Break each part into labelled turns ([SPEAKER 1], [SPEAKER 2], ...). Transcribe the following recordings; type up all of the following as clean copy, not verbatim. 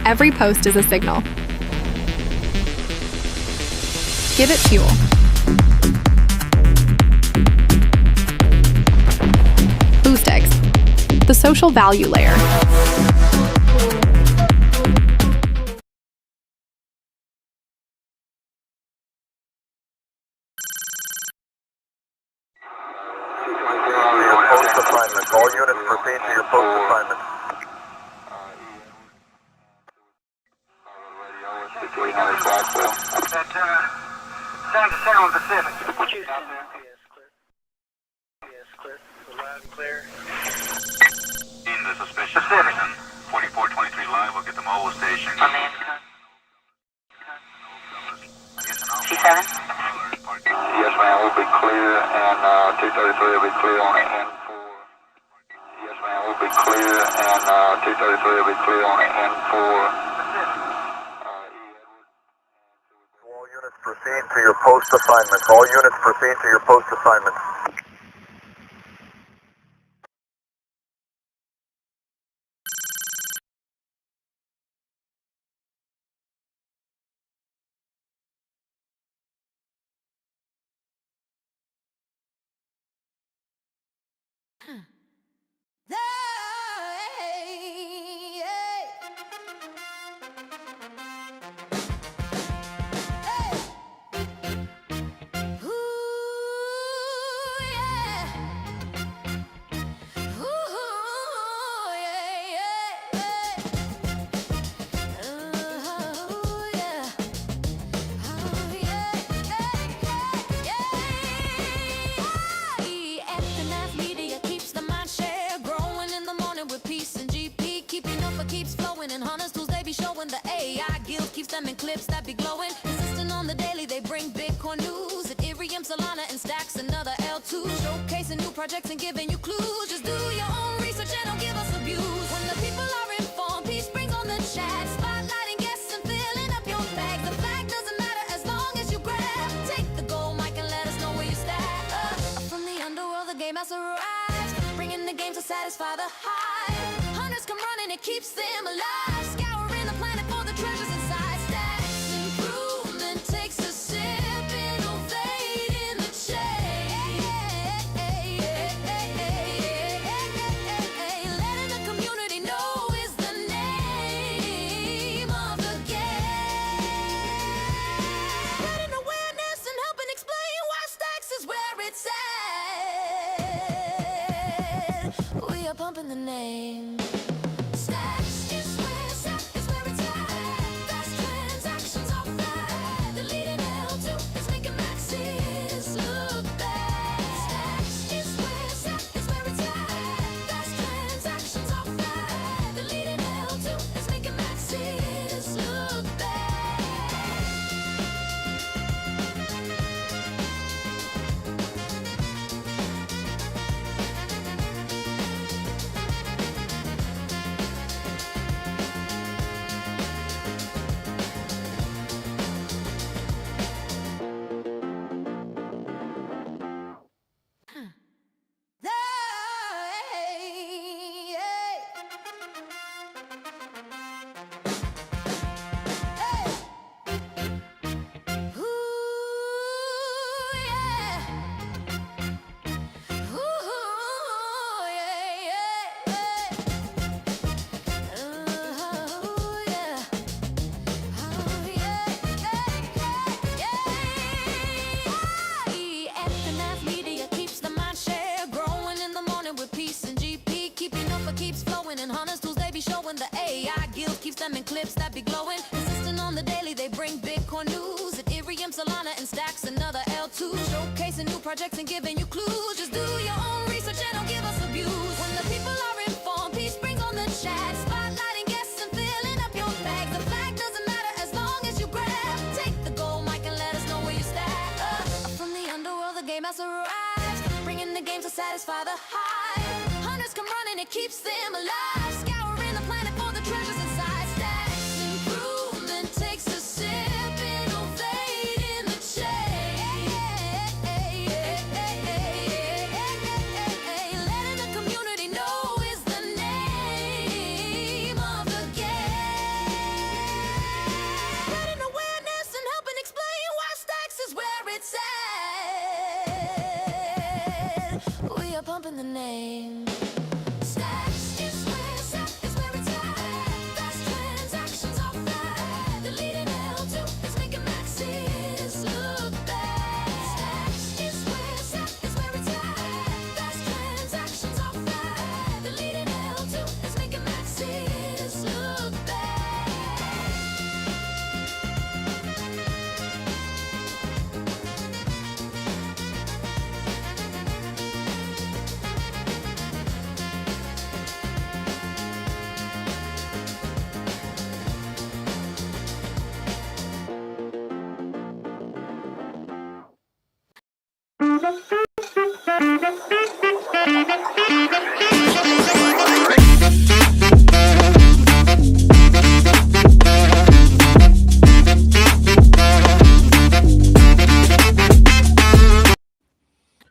[SPEAKER 1] Every post is a signal. Give it fuel. BoostEggs, the social value layer.
[SPEAKER 2] Post assignment. All units proceed to your post assignment.
[SPEAKER 3] Central Pacific. Yes, clear. Yes, clear. Loud and clear.
[SPEAKER 4] In the suspicious person, 4423 live, we'll get the mobile station.
[SPEAKER 3] C7?
[SPEAKER 2] Yes, ma'am, we'll be clear, and 233 will be clear on it, and 4. Yes, ma'am, we'll be clear, and 233 will be clear on it, and 4. All units proceed to your post assignments. All units proceed to your post assignments.
[SPEAKER 5] Clips that be glowing, insisting on the daily. They bring Bitcoin news, Ethereum, Solana, and Stacks, another L2. Showcasing new projects and giving you clues. Just do your own research and don't give us abuse. When the people are informed, peace brings on the chat. Spotlighting guests and filling up your bag. The flag doesn't matter as long as you grab. Take the gold mic and let us know where you stack. From the underworld, the game has arrived, bringing the game to satisfy the hype. Hunters come running, it keeps them alive. Scouring the planet for the treasures inside. Pumping the name. Stacks is where it's at. Fast transactions are fat. The leading L2 is making maxes look bad. Stacks is where it's at. Fast transactions are fat. The leading L2 is making maxes look bad. Clips that be glowing, insisting on the daily. They bring Bitcoin news, Ethereum, Solana, and Stacks, another L2. Showcasing new projects and giving you clues. Just do your own research and don't give us abuse. When the people are informed, peace brings on the chat. Spotlighting guests and filling up your bag. The flag doesn't matter as long as you grab. Take the gold mic and let us know where you stack. From the underworld, the game has arrived, bringing the game to satisfy the hype. Hunters come running, it keeps them alive. Scouring the planet for the treasures inside. Takes a sip, innovate in the chain. Letting the community know is the name of the game. up in the name. Stacks is where it's at. Fast transactions are flat. The leading L2 is making maxes look bad. Stacks is where it's at. Fast transactions are flat. The leading L2 is making maxes look bad.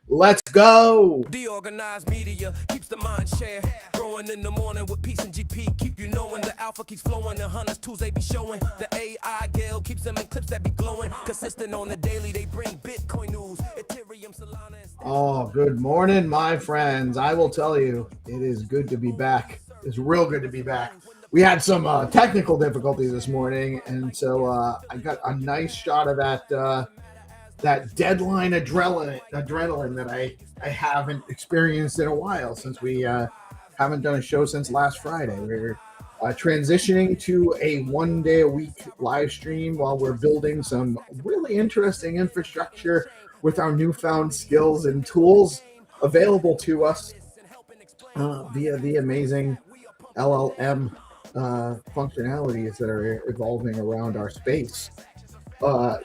[SPEAKER 6] Let's go.
[SPEAKER 7] DeOrganized media keeps the mind share growing in the morning with peace and GP. Keep you knowing the alpha keeps flowing. The hunters tools they be showing. The AI Gale keeps them in clips that be glowing. Consistent on the daily, they bring Bitcoin news. Ethereum, Solana, and
[SPEAKER 6] Oh, good morning, my friends. I will tell you, it is good to be back. It's real good to be back. We had some technical difficulties this morning, and so I got a nice shot of that deadline adrenaline that I haven't experienced in a while, since we haven't done a show since last Friday. We're transitioning to a 1 day a week live stream while we're building some really interesting infrastructure with our newfound skills and tools available to us via the amazing LLM functionalities that are evolving around our space.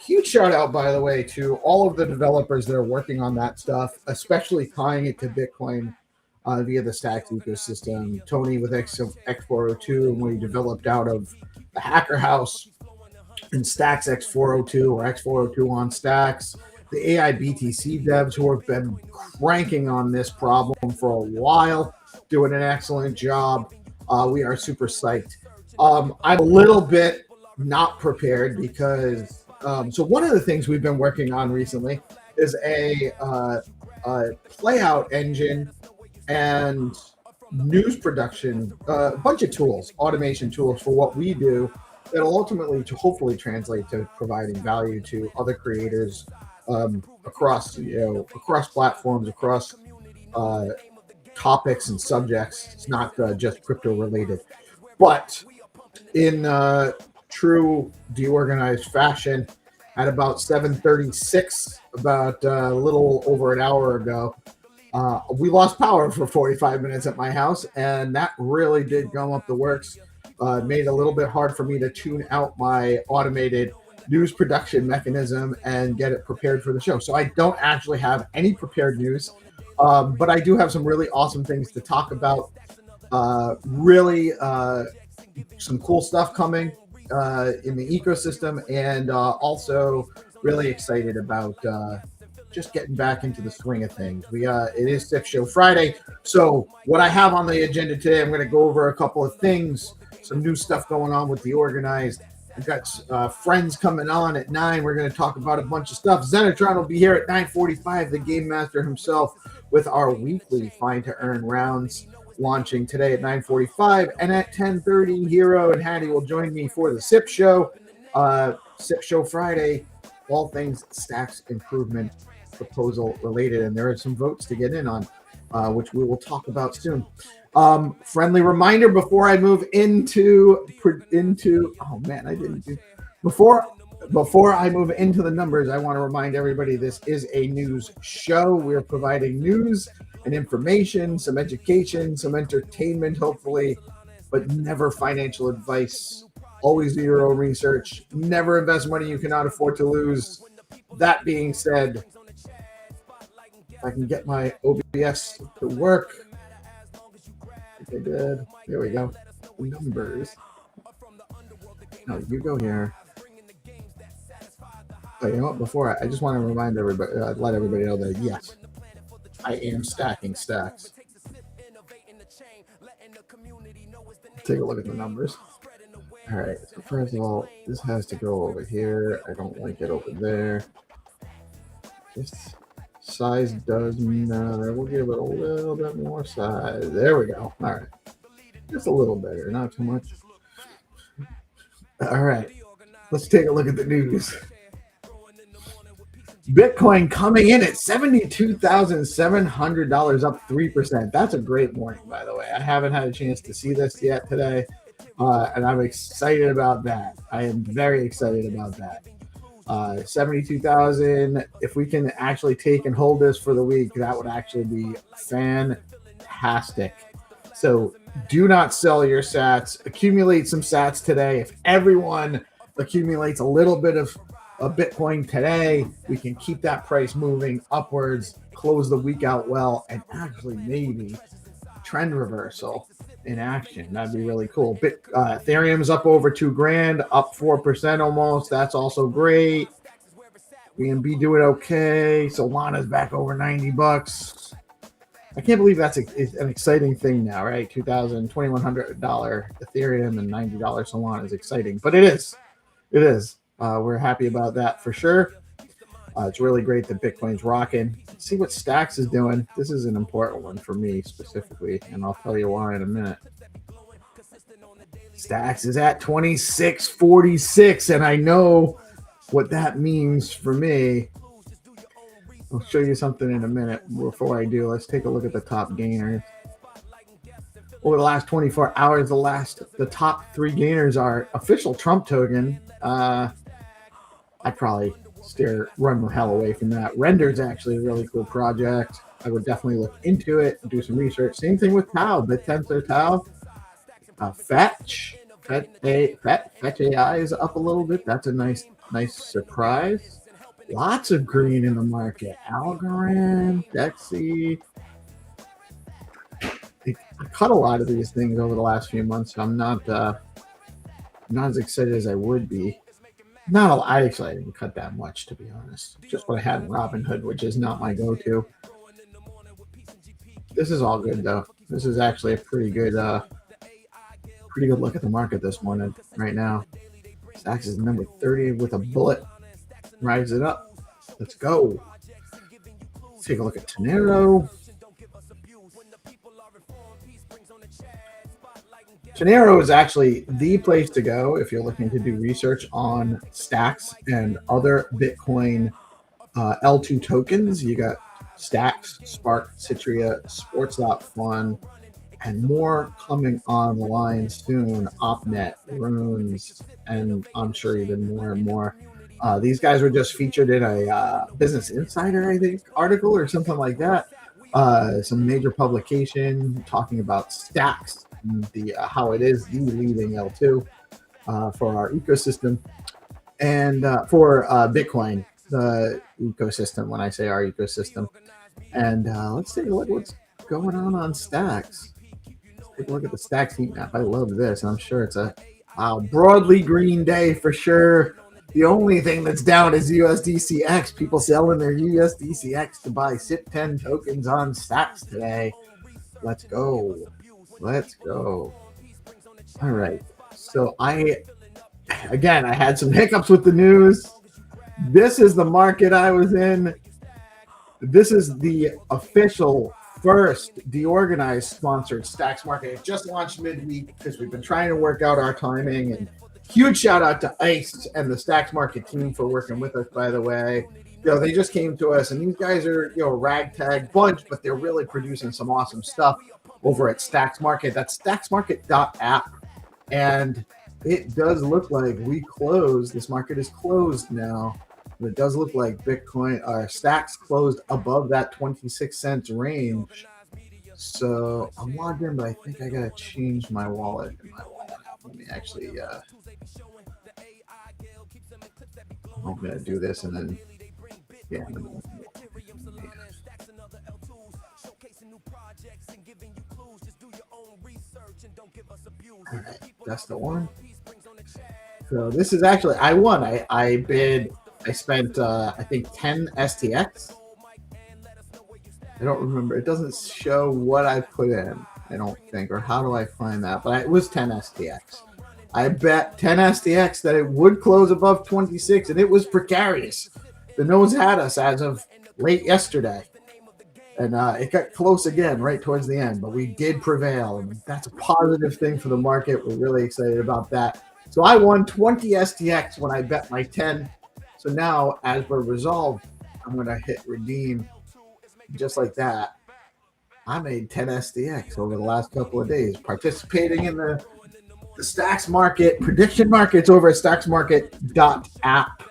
[SPEAKER 6] Huge shout out, by the way, to all of the developers that are working on that stuff, especially tying it to Bitcoin via the Stacks ecosystem. Tony with X402 and what he developed out of the Hacker House and Stacks X402 or X402 on Stacks. The AI BTC devs who have been cranking on this problem for a while, doing an excellent job. We are super psyched. I'm a little bit not prepared because so one of the things we've been working on recently is a playout engine and news production, a bunch of tools, automation tools for what we do that'll ultimately to hopefully translate to providing value to other creators across platforms, across topics and subjects. It's not just crypto related, but in true DeOrganized fashion, at about 7:36, about a little over an hour ago, we lost power for 45 minutes at my house, and that really did gum up the works. Made it a little bit hard for me to tune out my automated news production mechanism and get it prepared for the show. So I don't actually have any prepared news, but I do have some really awesome things to talk about. Really some cool stuff coming in the ecosystem, and also really excited about just getting back into the swing of things. It is SIP Show Friday, so what I have on the agenda today, I'm going to go over a couple of things, some new stuff going on with DeOrganized. I've got friends coming on at 9. We're going to talk about a bunch of stuff. Zenitron will be here at 9:45, the game master himself, with our weekly Find2Earn rounds launching today at 9:45, and at 10:30, Hero and Hattie will join me for the SIP Show. SIP Show Friday, all things Stacks improvement proposal related, and there are some votes to get in on, which we will talk about soon. Friendly reminder before I move into before I move into the numbers, I want to remind everybody this is a news show. We're providing news and information, some education, some entertainment, hopefully, but never financial advice. Always do your own research. Never invest money you cannot afford to lose. That being said, if I can get my OBS to work. Okay, good. There we go. Numbers. No, you go here. Oh, you know what? Before I just want to remind everybody, let everybody know that yes, I am stacking stacks. Take a look at the numbers. All right. So first of all, this has to go over here. I don't like it over there. Size does matter. We'll give it a little bit more size. There we go. All right. Just a little better, not too much. All right. Let's take a look at the news. Bitcoin coming in at $72,700, up 3%. That's a great morning, by the way. I haven't had a chance to see this yet today, and I'm excited about that. I am very excited about that. 72,000. If we can actually take and hold this for the week, that would actually be fantastic. So do not sell your sats. Accumulate some sats today. If everyone accumulates a little bit of Bitcoin today, we can keep that price moving upwards, close the week out well, and actually maybe trend reversal in action. That'd be really cool. Ethereum's up over $2,000, up 4% almost. That's also great. BNB doing okay. Solana's back over $90. I can't believe that's an exciting thing now, right? $2,100 Ethereum and $90 Solana is exciting, but it is. It is. We're happy about that for sure. It's really great that Bitcoin's rocking. Let's see what Stacks is doing. This is an important one for me specifically, and I'll tell you why in a minute. Stacks is at 2646, and I know what that means for me. I'll show you something in a minute. Before I do, let's take a look at the top gainers. Over the last 24 hours, the top 3 gainers are official Trump token. I'd probably run the hell away from that. Render's actually a really cool project. I would definitely look into it and do some research. Same thing with Tau, BitTensor Tau. Fetch AI is up a little bit. That's a nice surprise. Lots of green in the market. Algorand, Dexy. I cut a lot of these things over the last few months, so I'm not as excited as I would be. I didn't cut that much, to be honest. Just what I had in Robinhood, which is not my go-to. This is all good though. This is actually a pretty good look at the market this morning. Right now, Stacks is number 30 with a bullet. Rise it up. Let's go. Let's take a look at Tonero. Tonero is actually the place to go if you're looking to do research on Stacks and other Bitcoin L2 tokens. You got Stacks, Spark, Citria, Sports.fun, and more coming on the line soon. OpNet, Runes, and I'm sure even more and more. These guys were just featured in a Business Insider, I think, article or something like that. Some major publication talking about Stacks and how it is the leading L2 for our ecosystem and for Bitcoin, the ecosystem, when I say our ecosystem. And let's take a look at what's going on Stacks. Let's take a look at the Stacks heat map. I love this, and I'm sure it's a broadly green day for sure. The only thing that's down is USDCX. People selling their USDCX to buy SIP10 tokens on Stacks today. Let's go. Let's go. All right. So I had some hiccups with the news. This is the market I was in. This is the official first DeOrganized sponsored StacksMarket. It just launched midweek because we've been trying to work out our timing. And huge shout out to ICE and the StacksMarket team for working with us, by the way. They just came to us, and these guys are, a ragtag bunch, but they're really producing some awesome stuff over at StacksMarket. That's stacksmarket.app. And it does look like we closed. This market is closed now. But it does look like Stacks closed above that 26 cents range. So I'm logged in, but I think I got to change my wallet. Let me actually, I'm going to do this and then, yeah. All right, that's the one. So this is actually, I won. I spent, I think 10 STX. I don't remember. It doesn't show what I put in, I don't think, or how do I find that? But it was 10 STX. I bet 10 STX that it would close above 26, and it was precarious. The nose had us as of late yesterday. And it got close again right towards the end, but we did prevail. And that's a positive thing for the market. We're really excited about that. So I won 20 STX when I bet my 10. So now, as we're resolved, I'm going to hit redeem just like that. I made 10 STX over the last couple of days, participating in the StacksMarket prediction markets over at StacksMarket.app.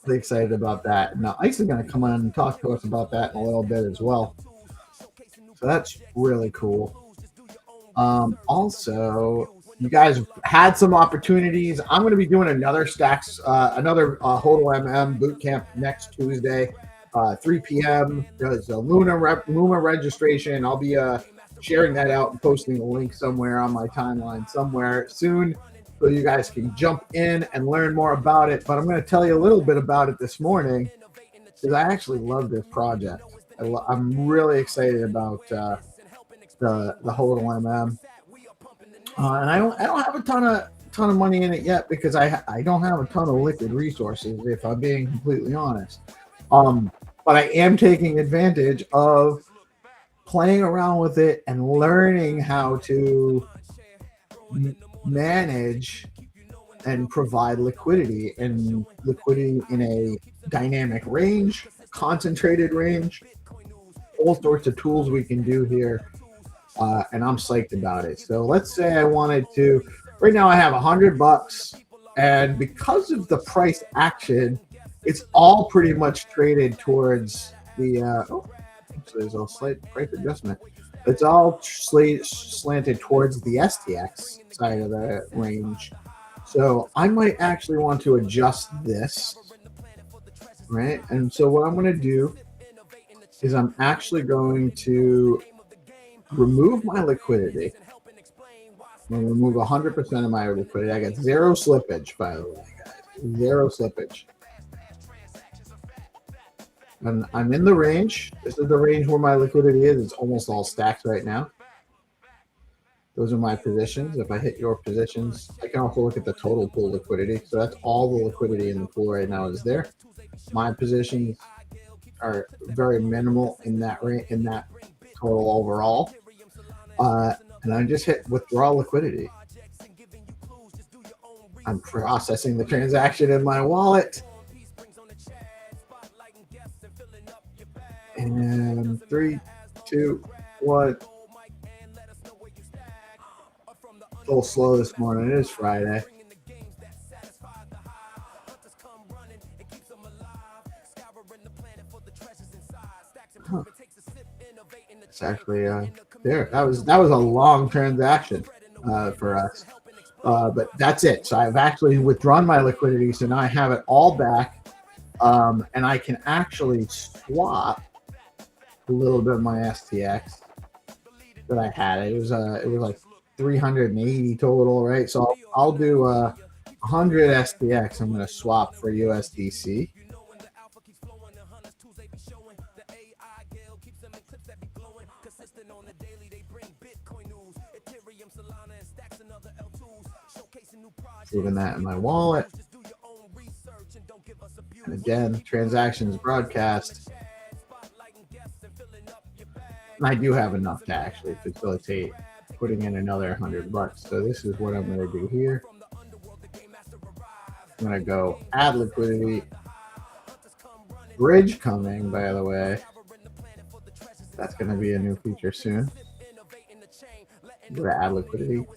[SPEAKER 6] Really excited about that. Now, Ice is going to come on and talk to us about that in a little bit as well. So that's really cool. Also, you guys had some opportunities. I'm going to be doing another HODLMM bootcamp next Tuesday, 3 p.m. There's a Luma registration. I'll be sharing that out and posting a link somewhere on my timeline somewhere soon, so you guys can jump in and learn more about it. But I'm going to tell you a little bit about it this morning because I actually love this project. I'm really excited about the HODLMM, and I don't have a ton of money in it yet because I don't have a ton of liquid resources, if I'm being completely honest. But I am taking advantage of playing around with it and learning how to manage and provide liquidity in a dynamic range, concentrated range, all sorts of tools we can do here. And I'm psyched about it. So let's say I wanted to, right now I have $100, and because of the price action, it's all pretty much traded towards the, there's a slight price adjustment. It's all slanted towards the STX side of the range. So I might actually want to adjust this, right? And so what I'm going to do is I'm actually going to remove my liquidity. I'm going to remove 100% of my liquidity. I got zero slippage, by the way, guys. Zero slippage. And I'm in the range. This is the range where my liquidity is. It's almost all stacked right now. Those are my positions. If I hit your positions, I can also look at the total pool liquidity. So that's all the liquidity in the pool right now is there. My positions are very minimal in that range, in that total overall. And I just hit withdraw liquidity. I'm processing the transaction in my wallet. And 3, 2, 1. A little slow this morning. It is Friday. Huh. It's actually there. That was a long transaction for us. But that's it. So I've actually withdrawn my liquidity. So now I have it all back. And I can actually swap a little bit of my STX that I had. It was like 380 total, right? So I'll do 100 STX. I'm going to swap for USDC. Saving that in my wallet. And again, transactions broadcast. And I do have enough to actually facilitate putting in another $100. So this is what I'm going to do here. I'm going to go add liquidity. Bridge coming, by the way. That's going to be a new feature soon. I'm going to add liquidity.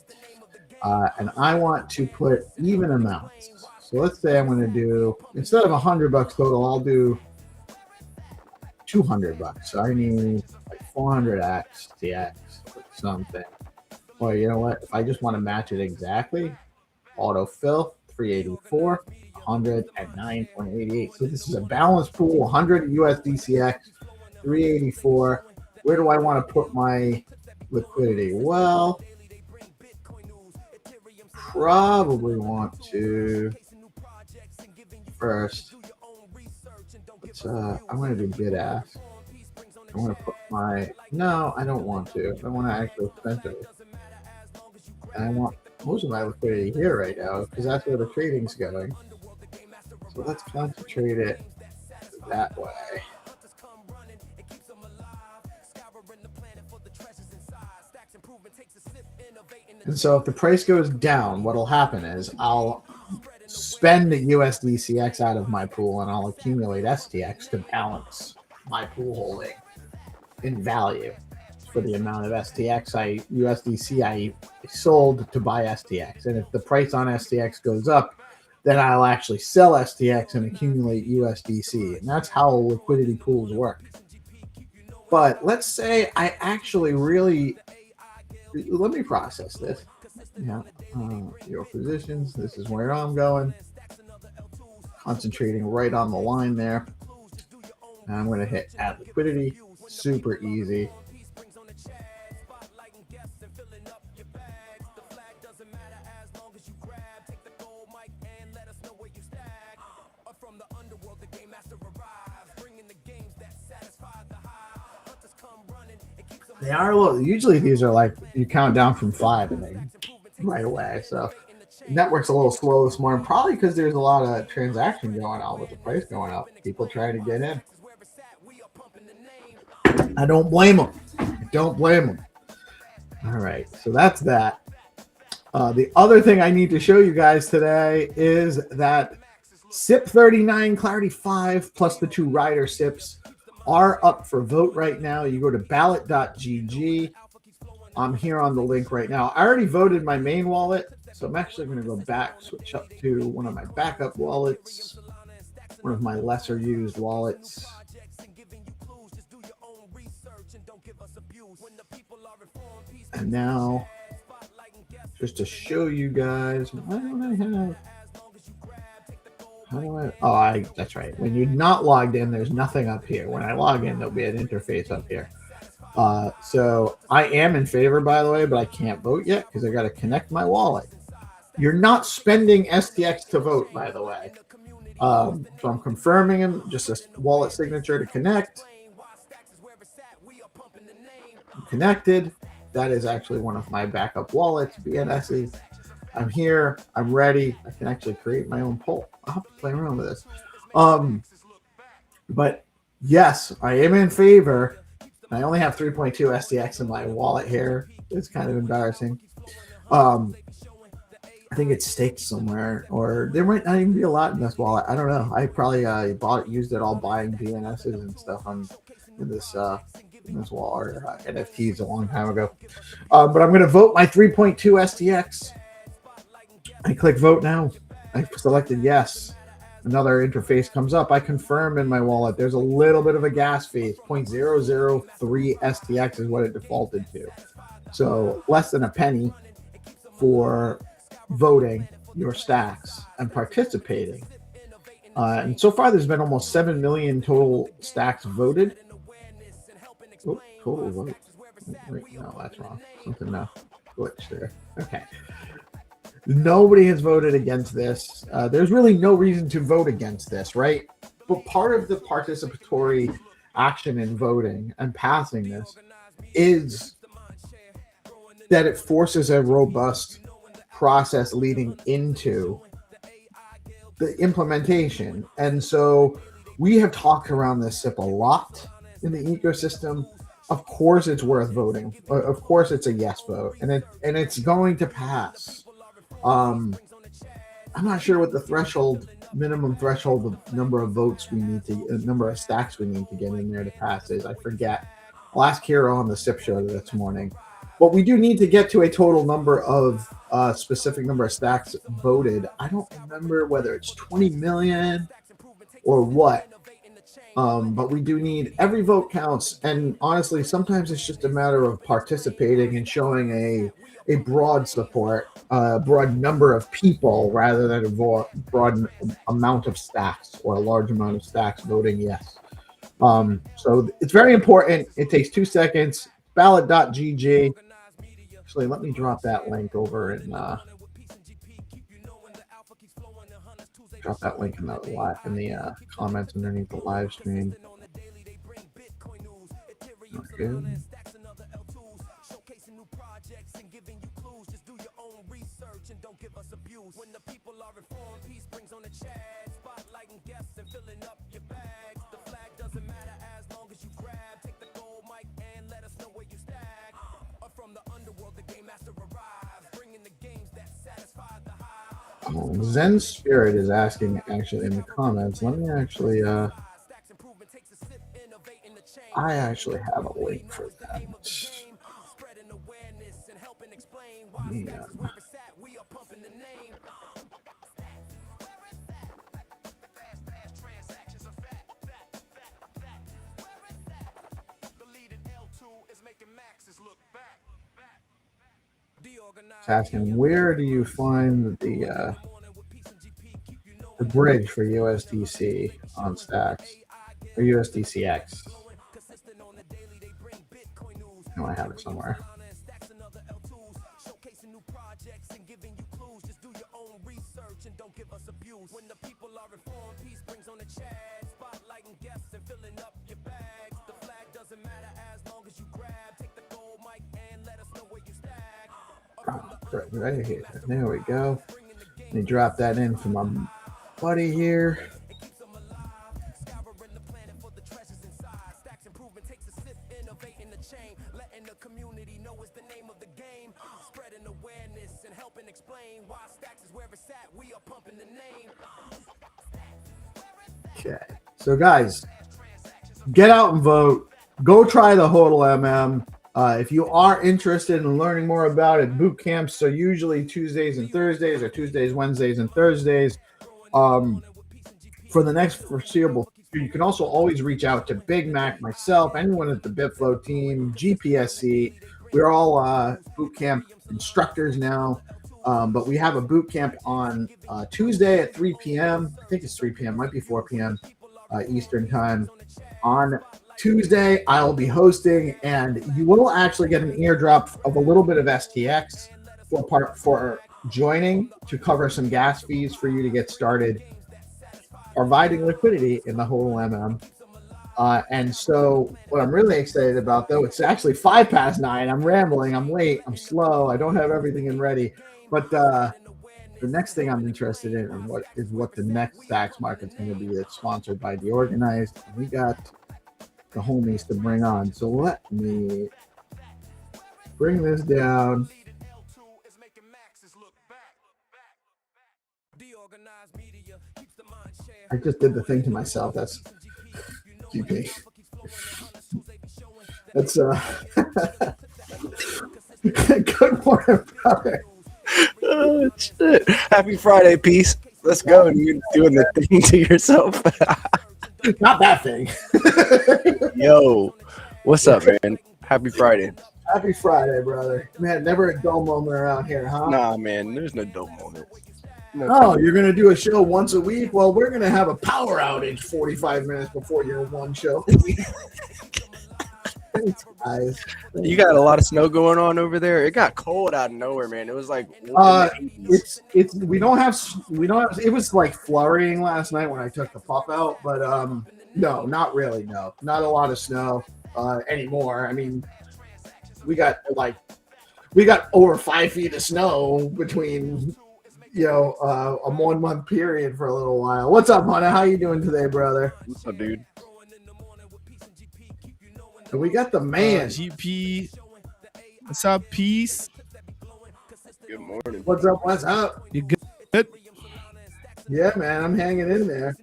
[SPEAKER 6] And I want to put even amounts. So let's say I'm going to do, instead of $100 total, I'll do $200. So I need like 400 STX or something. Well, you know what? If I just want to match it exactly, autofill 384, 100 at 9.88. So this is a balanced pool, 100 USDCX, 384. Where do I want to put my liquidity? Well, probably want to first. I'm going to do bid ask. I want to put my, no, I don't want to. I want to actually spend it. And I want most of my liquidity here right now because that's where the trading's going. So let's concentrate it that way. And so if the price goes down, what'll happen is I'll spend the USDCX out of my pool and I'll accumulate STX to balance my pool holding in value for the amount of USDC I sold to buy STX. And if the price on STX goes up, then I'll actually sell STX and accumulate USDC. And that's how liquidity pools work. But let's say I actually really, let me process this. Yeah, your positions. This is where I'm going. Concentrating right on the line there. And I'm going to hit add liquidity. Super easy. They are low. Usually these are like you count down from 5 and they right away. So network's a little slow this morning, probably because there's a lot of transaction going on with the price going up. People trying to get in. I don't blame them. I don't blame them. All right, so that's that. The other thing I need to show you guys today is that SIP 39, Clarity 5, plus the 2 rider SIPs are up for vote right now. You go to ballot.gg. I'm here on the link right now. I already voted my main wallet, so I'm actually going to go back, switch up to one of my backup wallets, one of my lesser used wallets. And now, just to show you guys, why don't I have... that's right. When you're not logged in, there's nothing up here. When I log in, there'll be an interface up here. So I am in favor, by the way, but I can't vote yet because I got to connect my wallet. You're not spending STX to vote, by the way. So I'm confirming them, just a wallet signature to connect. I'm connected. That is actually one of my backup wallets, BNS's. I'm here. I'm ready. I can actually create my own poll. I'll have to play around with this. But yes, I am in favor. I only have 3.2 STX in my wallet here. It's kind of embarrassing. I think it's staked somewhere, or there might not even be a lot in this wallet. I don't know. I probably used it all buying DNSs and stuff in this wallet or NFTs a long time ago. But I'm going to vote my 3.2 STX. I click vote now. I selected yes. Another interface comes up. I confirm in my wallet. There's a little bit of a gas fee. It's 0.003 STX is what it defaulted to. So less than a penny for voting your stacks and participating. And so far, there's been almost 7 million total stacks voted. Oh, total vote. Wait, no, that's wrong. Something glitch there. Okay. Nobody has voted against this. There's really no reason to vote against this, right? But part of the participatory action in voting and passing this is that it forces a robust process leading into the implementation. And so we have talked around this SIP a lot in the ecosystem. Of course, it's worth voting. Of course, it's a yes vote, and it's going to pass. I'm not sure what the minimum threshold of number of votes we need to, number of stacks we need to get in there to pass is. I forget. I'll ask Hero on the SIP show this morning. But we do need to get to a total number of specific number of stacks voted. I don't remember whether it's 20 million or what. But we do need every vote counts. And honestly, sometimes it's just a matter of participating and showing a broad support, broad number of people rather than a broad amount of stacks or a large amount of stacks voting yes. So it's very important. It takes 2 seconds. Ballot.gg. Actually, let me drop that link over in the comments underneath the live stream. Okay. Zen Spirit is asking actually in the comments. Let me actually I actually have a link for that. Yeah. It's asking, where do you find the bridge for USDC on Stacks or USDCX? No, I have it somewhere. Right here. There we go. Let me drop that in for my buddy here. Okay. So guys, get out and vote. Go try the HODLMM. If you are interested in learning more about it, boot camps are usually Tuesdays and Thursdays, or Tuesdays, Wednesdays, and Thursdays. For the next foreseeable, you can also always reach out to Big Mac, myself, anyone at the BitFlow team, GPSC. We're all boot camp instructors now, but we have a boot camp on Tuesday at 3 p.m. I think it's 3 p.m. Might be 4 p.m. Eastern time. On Tuesday, I'll be hosting, and you will actually get an eardrop of a little bit of STX for joining to cover some gas fees for you to get started providing liquidity in the HODLMM. And so what I'm really excited about, though, it's actually 9:05. I'm rambling. I'm late. I'm slow. I don't have everything in ready. But the next thing I'm interested in is what the next StacksMarket is going to be. That's sponsored by DeOrganized. We got the homies to bring on. So let me bring this down. I just did the thing to myself. That's GP. That's good morning, brother.
[SPEAKER 8] Oh, shit. Happy Friday, peace. Let's go. And you're doing the thing to yourself.
[SPEAKER 6] Not that thing.
[SPEAKER 8] Yo, what's up, man? Happy Friday.
[SPEAKER 6] Happy Friday, brother. Man, never a dull moment around here, huh?
[SPEAKER 8] Nah, man, there's no dull moment.
[SPEAKER 6] No, you're going to do a show once a week? Well, we're going to have a power outage 45 minutes before your one show. Thanks, guys.
[SPEAKER 8] You got a lot of snow going on over there. It got cold out of nowhere, man. It was like
[SPEAKER 6] it's we don't have it was like flurrying last night when I took the pup out, but no, not really. No, not a lot of snow anymore. I mean, we got over 5 feet of snow between a 1 month period for a little while. What's up, Hunter? How you doing today, brother?
[SPEAKER 8] What's up, dude?
[SPEAKER 6] And we got the man.
[SPEAKER 9] GP. What's up, peace?
[SPEAKER 8] Good morning.
[SPEAKER 6] What's up? What's up?
[SPEAKER 9] You good?
[SPEAKER 6] Yeah, man, I'm hanging in there.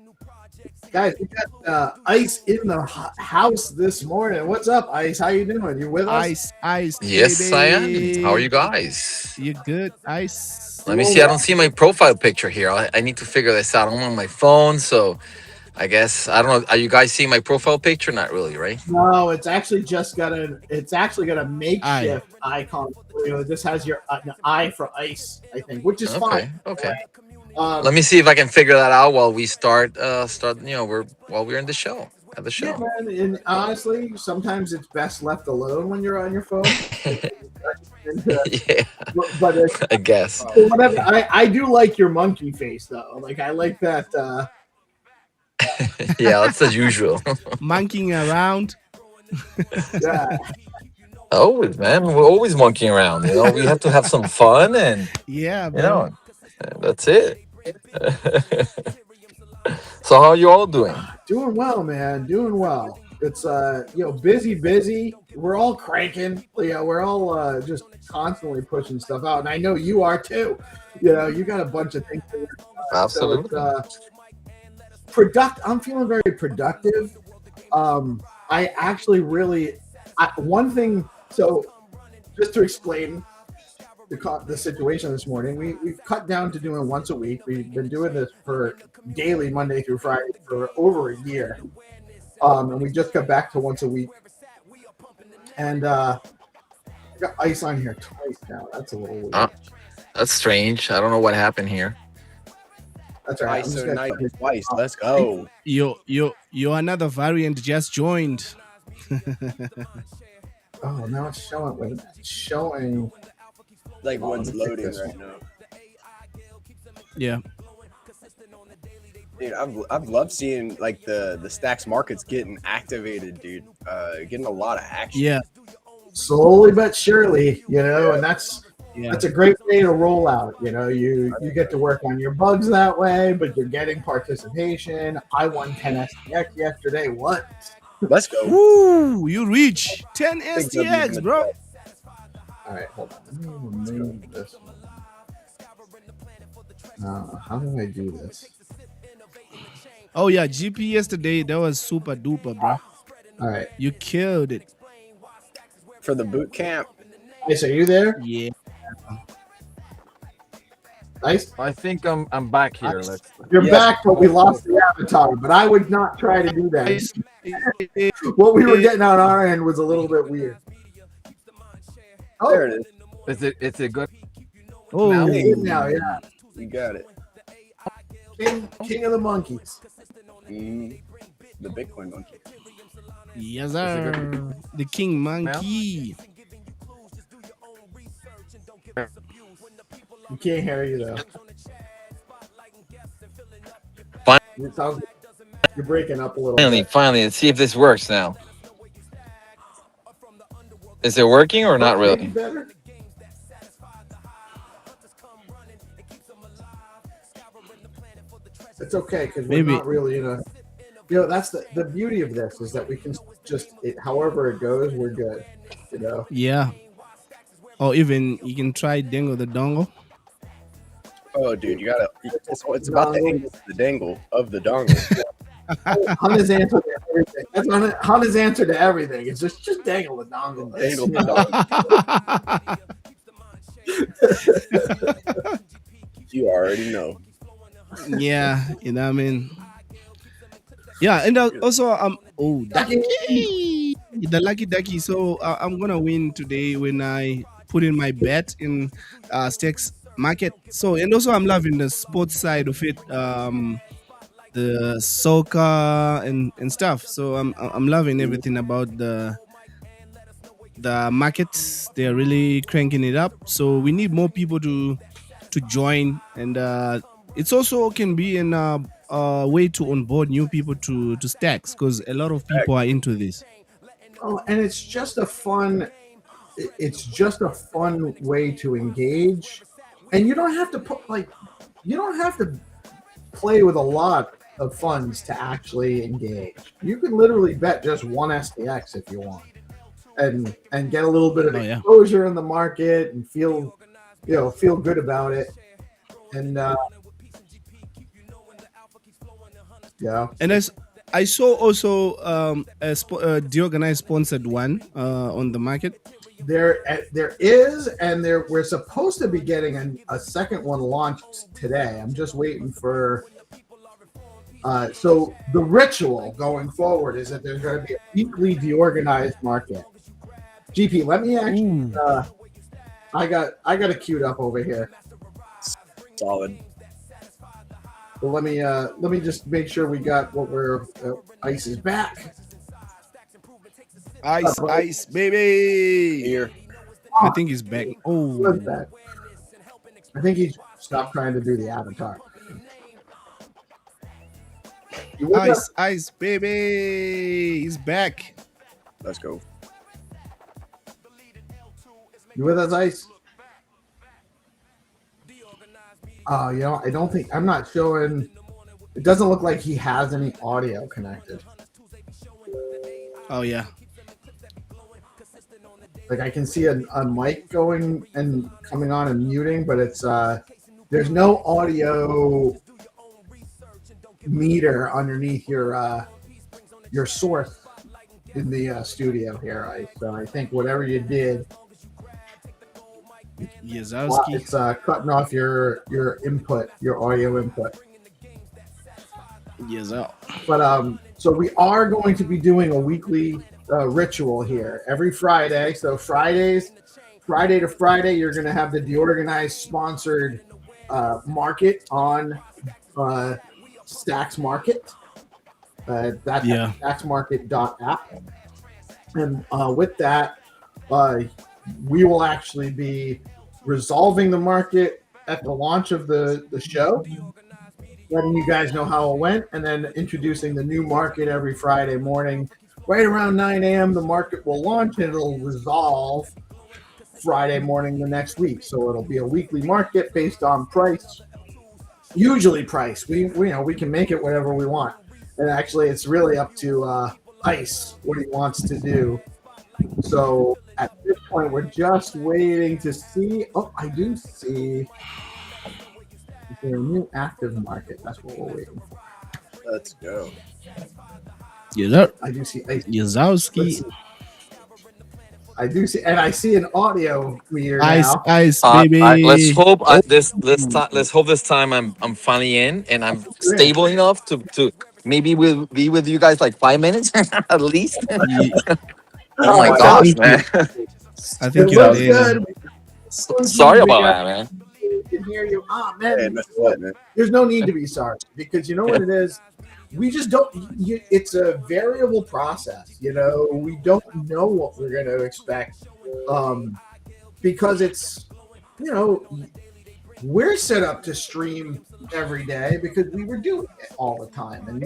[SPEAKER 6] Guys, we got Ice in the house this morning. What's up, Ice? How you doing? You with us?
[SPEAKER 9] Ice.
[SPEAKER 10] Yes,
[SPEAKER 9] baby.
[SPEAKER 10] I am. How are you guys?
[SPEAKER 9] You good, Ice?
[SPEAKER 10] Let me see. I don't see my profile picture here. I need to figure this out. I'm on my phone, so I guess I don't know. Are you guys seeing my profile picture? Not really, right?
[SPEAKER 6] No, it's actually got a makeshift icon. This has your an eye for Ice, I think, which is fine.
[SPEAKER 10] Okay. Let me see if I can figure that out while we start. While we're in the show. At the show.
[SPEAKER 6] Yeah, man. And honestly, sometimes it's best left alone when you're on your phone.
[SPEAKER 10] Yeah.
[SPEAKER 6] But
[SPEAKER 10] I guess.
[SPEAKER 6] Whatever. I do like your monkey face though. Like I like that.
[SPEAKER 10] Yeah, that's as usual.
[SPEAKER 9] Monkeying around.
[SPEAKER 6] Yeah.
[SPEAKER 10] Always, man. We're always monkeying around. We have to have some fun, and
[SPEAKER 9] yeah, bro.
[SPEAKER 10] That's it. So how are you all doing?
[SPEAKER 6] Doing well, man. Doing well. It's busy. We're all cranking. We're all just constantly pushing stuff out, and I know you are too. You got a bunch of things to work on. So it's I'm feeling very productive. I actually one thing. So just to explain the situation this morning, we've cut down to doing once a week. We've been doing this for daily, Monday through Friday, for over a year. And we just got back to once a week. And I got ice on here twice now. That's a little weird.
[SPEAKER 10] That's strange. I don't know what happened here.
[SPEAKER 6] That's all right.
[SPEAKER 8] Ice so nice twice. Let's go.
[SPEAKER 9] Yo, another variant just joined.
[SPEAKER 6] Oh, now it's showing. Wait a minute. It's showing.
[SPEAKER 8] Like one's loading right now.
[SPEAKER 9] Yeah.
[SPEAKER 8] Dude, I've loved seeing like the StacksMarkets getting activated, dude. Getting a lot of action.
[SPEAKER 9] Yeah.
[SPEAKER 6] Slowly but surely, and that's a great way to roll out. You get to work on your bugs that way, but you're getting participation. I won 10 STX yesterday. What?
[SPEAKER 8] Let's go.
[SPEAKER 9] Woo! You reach 10 STX, bro.
[SPEAKER 6] All right, hold on. Let me remove this one. How do I do this?
[SPEAKER 9] Oh yeah, GP yesterday, that was super duper, bro.
[SPEAKER 6] All right.
[SPEAKER 9] You killed it.
[SPEAKER 8] For the boot camp.
[SPEAKER 6] Nice, are you there?
[SPEAKER 9] Yeah.
[SPEAKER 6] Nice.
[SPEAKER 10] I think I'm back here.
[SPEAKER 6] You're back, but we lost the avatar. But I would not try to do that. What we were getting on our end was a little bit weird.
[SPEAKER 8] Oh, there it is.
[SPEAKER 10] It's a good.
[SPEAKER 9] Oh,
[SPEAKER 6] now, yeah.
[SPEAKER 8] You got it.
[SPEAKER 6] King of the monkeys.
[SPEAKER 8] The Bitcoin monkey.
[SPEAKER 9] Yes, sir. The king monkey.
[SPEAKER 6] You can't hear you though. It sounds like you're breaking up a little.
[SPEAKER 10] Finally, let's see if this works now. Is it working or not really?
[SPEAKER 6] Better? It's okay because we're not really that's the beauty of this is that we can just however it goes, we're good.
[SPEAKER 9] Yeah. Or even you can try dangle the dongle.
[SPEAKER 8] Oh, dude, you gotta. It's about the angle of the dangle of the dongle.
[SPEAKER 6] Hunter's answer to everything. That's Hunter's answer to everything. It's just dangle the dongle.
[SPEAKER 8] Dangle the dongle. You already know.
[SPEAKER 9] Yeah, you know what I mean. Yeah, and also ducky, the lucky ducky. So I'm gonna win today when I put in my bet in StacksMarket. So and also I'm loving the sports side of it, the soccer and stuff. So I'm loving everything about the markets. They're really cranking it up. So we need more people to join, and it's also can be in a way to onboard new people to Stacks because a lot of people are into this.
[SPEAKER 6] Oh, and it's just a fun way to engage, and you don't have to play with a lot of funds to actually engage. You can literally bet just one STX if you want, and get a little bit of exposure in the market and feel good about it. And
[SPEAKER 9] and as I saw also a DeOrganized sponsored one on the market.
[SPEAKER 6] There is, and we're supposed to be getting a second one launched today. I'm just waiting for. So the ritual going forward is that there's going to be a weekly DeOrganized market. GP, let me actually. I got it queued up over here.
[SPEAKER 8] Solid.
[SPEAKER 6] Well, let me just make sure we got what we're. Ice is back.
[SPEAKER 9] Ice, baby.
[SPEAKER 8] Here.
[SPEAKER 9] I think he's back. Oh,
[SPEAKER 6] I think he stopped trying to do the avatar.
[SPEAKER 9] Ice, baby. He's back.
[SPEAKER 8] Let's go.
[SPEAKER 6] You with us, Ice? I don't think I'm not showing. It doesn't look like he has any audio connected.
[SPEAKER 9] Oh yeah.
[SPEAKER 6] Like I can see a mic going and coming on and muting, but it's there's no audio meter underneath your source in the studio here. So I think whatever you did,
[SPEAKER 9] Yazowski.
[SPEAKER 6] it's cutting off your input, your audio input.
[SPEAKER 9] Yazow.
[SPEAKER 6] But so we are going to be doing a weekly ritual here every Friday. So Friday to Friday, you're going to have the DeOrganized sponsored market on StacksMarket. That's StacksMarket.app. And with that, we will actually be resolving the market at the launch of the show, letting you guys know how it went, and then introducing the new market every Friday morning. Right around 9 a.m., the market will launch and it'll resolve Friday morning the next week. So it'll be a weekly market based on price, usually price. We can make it whatever we want. And actually, it's really up to Ice what he wants to do. So at this point, we're just waiting to see. Oh, I do see. Is there a new active market? That's what we're waiting for.
[SPEAKER 8] Let's go.
[SPEAKER 9] Yeah,
[SPEAKER 6] I do see Ice.
[SPEAKER 9] Yazowski.
[SPEAKER 6] I do see, and I see an audio meter
[SPEAKER 9] Ice,
[SPEAKER 6] now.
[SPEAKER 9] ice, baby.
[SPEAKER 10] Let's hope let's hope this time I'm finally in and I'm stable enough to maybe we'll be with you guys like 5 minutes at least. Oh my gosh, man!
[SPEAKER 9] I think
[SPEAKER 6] It
[SPEAKER 9] you're
[SPEAKER 6] looks
[SPEAKER 9] there.
[SPEAKER 6] good.
[SPEAKER 10] Sorry about that, man.
[SPEAKER 6] We can hear you. Ah, man.
[SPEAKER 8] Hey, that's what, man.
[SPEAKER 6] There's no need to be sorry because you know what it is. We just don't. It's a variable process. We don't know what we're going to expect because it's we're set up to stream every day because we were doing it all the time, and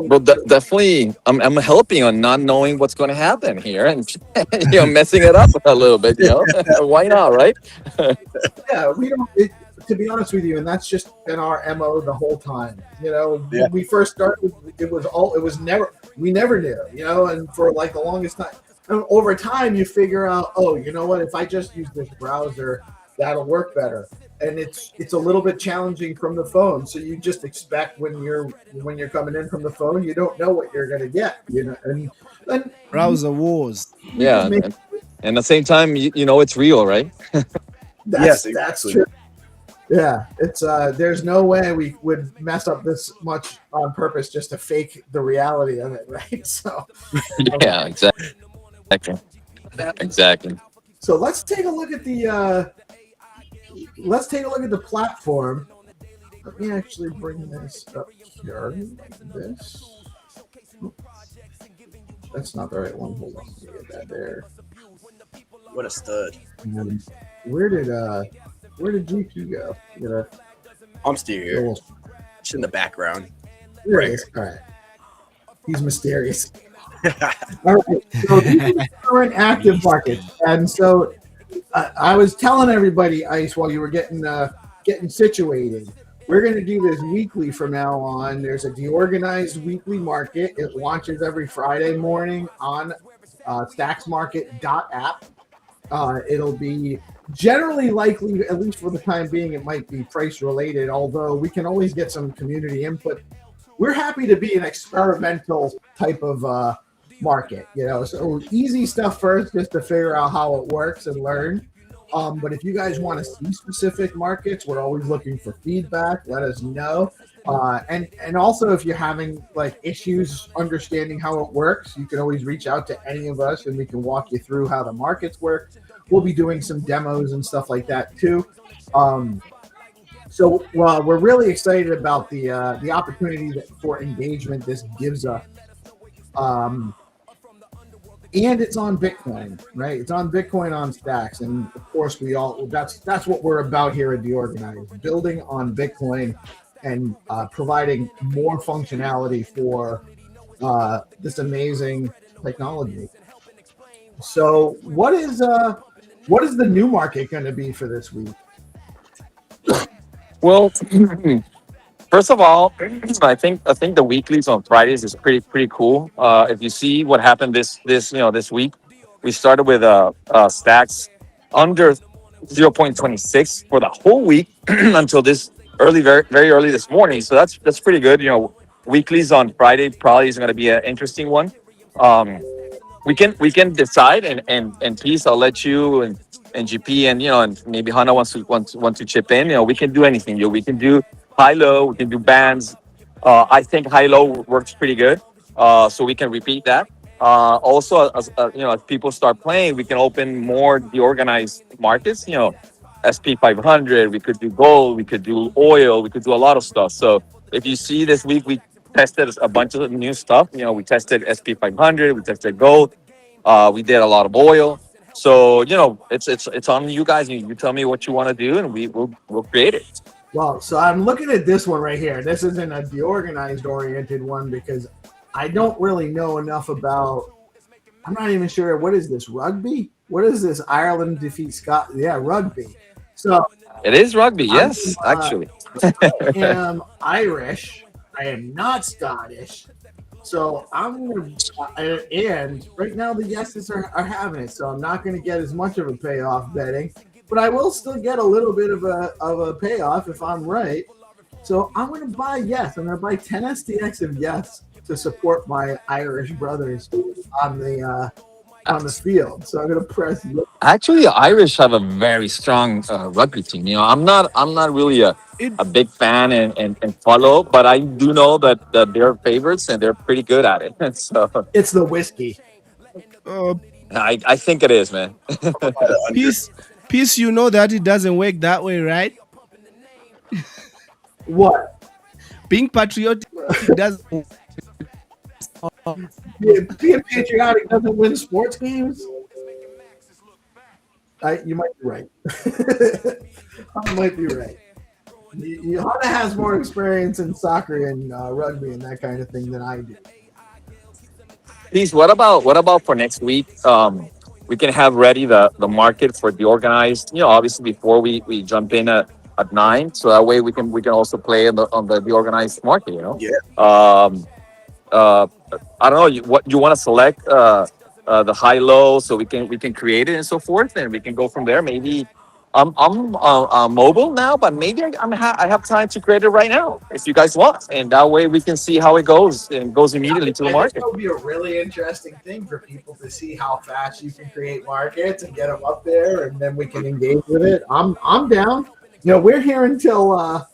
[SPEAKER 10] But definitely, I'm helping on not knowing what's going to happen here and messing it up a little bit. Why not, right?
[SPEAKER 6] Yeah, we don't. To be honest with you, and that's just been our MO the whole time. When we first started, we never knew, and for like the longest time. And over time, you figure out, oh, you know what? If I just use this browser, that'll work better. And it's a little bit challenging from the phone. So you just expect when you're coming in from the phone, you don't know what you're gonna get, and
[SPEAKER 9] Browser wars.
[SPEAKER 10] Yeah, and at the same time, it's real, right?
[SPEAKER 6] That's true. Yeah, it's there's no way we would mess up this much on purpose just to fake the reality of it, right? So
[SPEAKER 10] Yeah, exactly.
[SPEAKER 6] So let's take a look at the platform. Let me actually bring this up here. Like this. That's not the right one. Hold on, let me get that there.
[SPEAKER 8] What a stud.
[SPEAKER 6] And where did GP go?
[SPEAKER 8] I'm still here. It's in the background.
[SPEAKER 6] Right. All right. He's mysterious. All right. So these are the current active markets, and so I was telling everybody, Ice, while you were getting situated, we're going to do this weekly from now on. There's a DeOrganized weekly market. It launches every Friday morning on StacksMarket.app. It'll be generally likely, at least for the time being, it might be price related, although we can always get some community input. We're happy to be an experimental type of market, so easy stuff first, just to figure out how it works and learn. But if you guys want to see specific markets, we're always looking for feedback. Let us know. And also, if you're having like issues understanding how it works, you can always reach out to any of us and we can walk you through how the markets work. We'll be doing some demos and stuff like that too. So we're really excited about the opportunity for engagement this gives us. And it's on Bitcoin, right? It's on Bitcoin on Stacks, and of course that's what we're about here at DeOrganized, building on Bitcoin and providing more functionality for this amazing technology. So what is the new market going to be for this week?
[SPEAKER 10] Well, First of all, I think the weeklies on Fridays is pretty cool. If you see what happened this week, we started with stacks under 0.26 for the whole week until this very early this morning. So that's pretty good. Weeklies on Friday probably is going to be an interesting one. Um, we can decide and peace. I'll let you and GP and maybe Hana wants to chip in. We can do anything. We can do high low. We can do bands. I think high low works pretty good. So we can repeat that. Also, as people start playing, we can open more the organized markets. SP 500. We could do gold. We could do oil. We could do a lot of stuff. So if you see this week, we tested a bunch of new stuff. We tested SP 500. We tested gold. We did a lot of oil. So it's on you guys. You tell me what you want to do, and we'll create it.
[SPEAKER 6] Well, so I'm looking at this one right here. This isn't a DeOrganized oriented one because I don't really know enough about. I'm not even sure what is this rugby. What is this? Ireland defeats Scotland. Yeah, rugby. So
[SPEAKER 10] It is rugby. Yes, actually.
[SPEAKER 6] I am Irish. I am not Scottish. So I'm going to, and right now the yeses are having it. So I'm not going to get as much of a payoff betting, but I will still get a little bit of a payoff if I'm right. So I'm going to buy yes. I'm going to buy 10 STX of yes to support my Irish brothers on the field. So I'm going to press.
[SPEAKER 10] Actually, the Irish have a very strong rugby team. I'm not really a big fan and follow, but I do know that they're favorites and they're pretty good at it. So
[SPEAKER 6] It's the whiskey.
[SPEAKER 10] I think it is, man.
[SPEAKER 9] Peace, you know that it doesn't work that way, right?
[SPEAKER 6] What?
[SPEAKER 9] Being patriotic doesn't.
[SPEAKER 6] Being patriotic doesn't win sports games. You might be right. I might be right. Hana has more experience in soccer and rugby and that kind of thing than I do.
[SPEAKER 10] Please, what about for next week? We can have ready the market for the organized. Obviously before we jump in at 9, so that way we can also play on the organized market.
[SPEAKER 8] Yeah.
[SPEAKER 10] I don't know what you want to select the high low, so we can create it and so forth, and we can go from there. Maybe I'm mobile now, but maybe I have time to create it right now if you guys want, and that way we can see how it goes and goes immediately to the market.
[SPEAKER 6] It would be a really interesting thing for people to see how fast you can create markets and get them up there, and then we can engage with it. I'm down. We're here until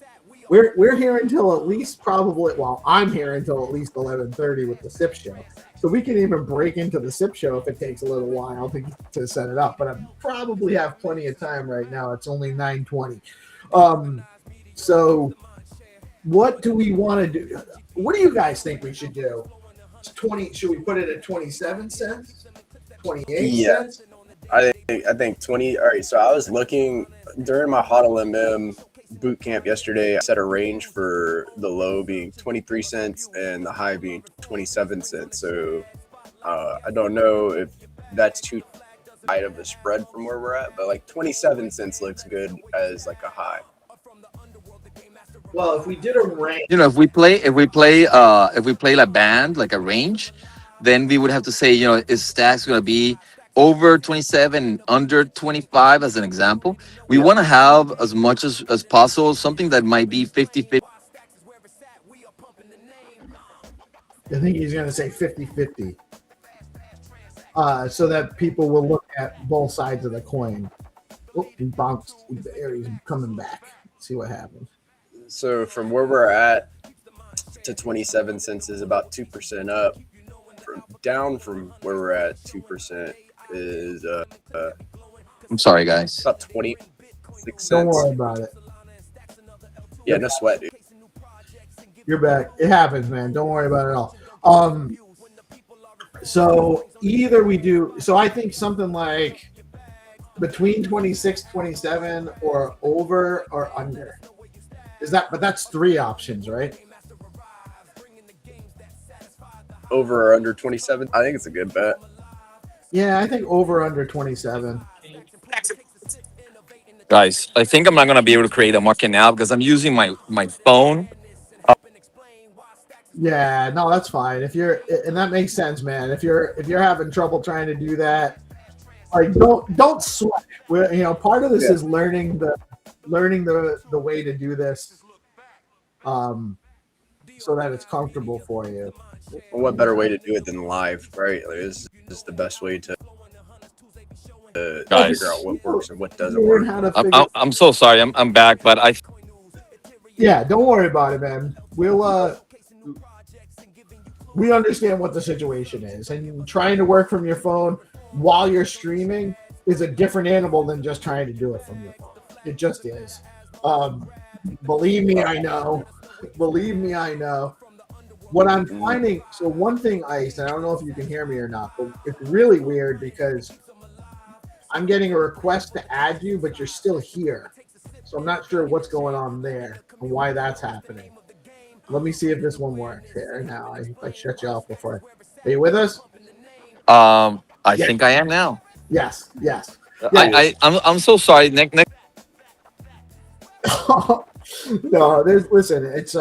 [SPEAKER 6] we're here until at least probably. Well, I'm here until at least 11:30 with the SIP show. So we can even break into the SIP show if it takes a little while to set it up. But I probably have plenty of time right now. It's only 9:20. So what do we want to do? What do you guys think we should do? 20? Should we put it at 27 cents? 28 cents?
[SPEAKER 8] I think 20. All right. So I was looking during my HODLMM boot camp yesterday. I set a range for the low being 23 cents and the high being 27 cents. So I don't know if that's too tight of a spread from where we're at, but like 27 cents looks good as like a high.
[SPEAKER 6] Well, if we did a range,
[SPEAKER 10] if we play a band, like a range, then we would have to say, is stacks going to be over 27, under 25 as an example. We want to have as much as possible, something that might be 50-50.
[SPEAKER 6] I think he's going to say 50-50. So that people will look at both sides of the coin. Oh, he bounced. He's coming back. Let's see what happens.
[SPEAKER 8] So from where we're at to 27 cents is about 2% up. Down from where we're at 2% is
[SPEAKER 10] I'm sorry, guys.
[SPEAKER 8] About 26 cents.
[SPEAKER 6] Don't worry about it.
[SPEAKER 8] Yeah, no sweat, dude.
[SPEAKER 6] You're back. It happens, man. Don't worry about it at all. So either we do. So I think something like between 26, 27, or over or under. But that's 3 options, right?
[SPEAKER 8] Over or under 27? I think it's a good bet.
[SPEAKER 6] Yeah, I think over under 27.
[SPEAKER 10] Guys, I think I'm not going to be able to create a market now because I'm using my phone
[SPEAKER 6] Yeah, no, that's fine. If you're, and that makes sense, man. If you're having trouble trying to do that, like don't sweat. Part of this is learning the way to do this, so that it's comfortable for you.
[SPEAKER 8] What better way to do it than live, right? Like, this is the best way to
[SPEAKER 10] Guys.
[SPEAKER 8] figure out what works and what doesn't work.
[SPEAKER 10] I'm so sorry. I'm back, but
[SPEAKER 6] Yeah, don't worry about it, man. We understand what the situation is, and trying to work from your phone while you're streaming is a different animal than just trying to do it from your phone. It just is. Believe me, I know. Believe me, I know. What I'm finding, so one thing, Ice, and I don't know if you can hear me or not, but it's really weird because I'm getting a request to add you, but you're still here. So I'm not sure what's going on there and why that's happening. Let me see if this one works here now. I shut you off before. Are you with us?
[SPEAKER 10] I think I am now.
[SPEAKER 6] Yes.
[SPEAKER 10] I'm so sorry, Nick.
[SPEAKER 6] No, listen, it's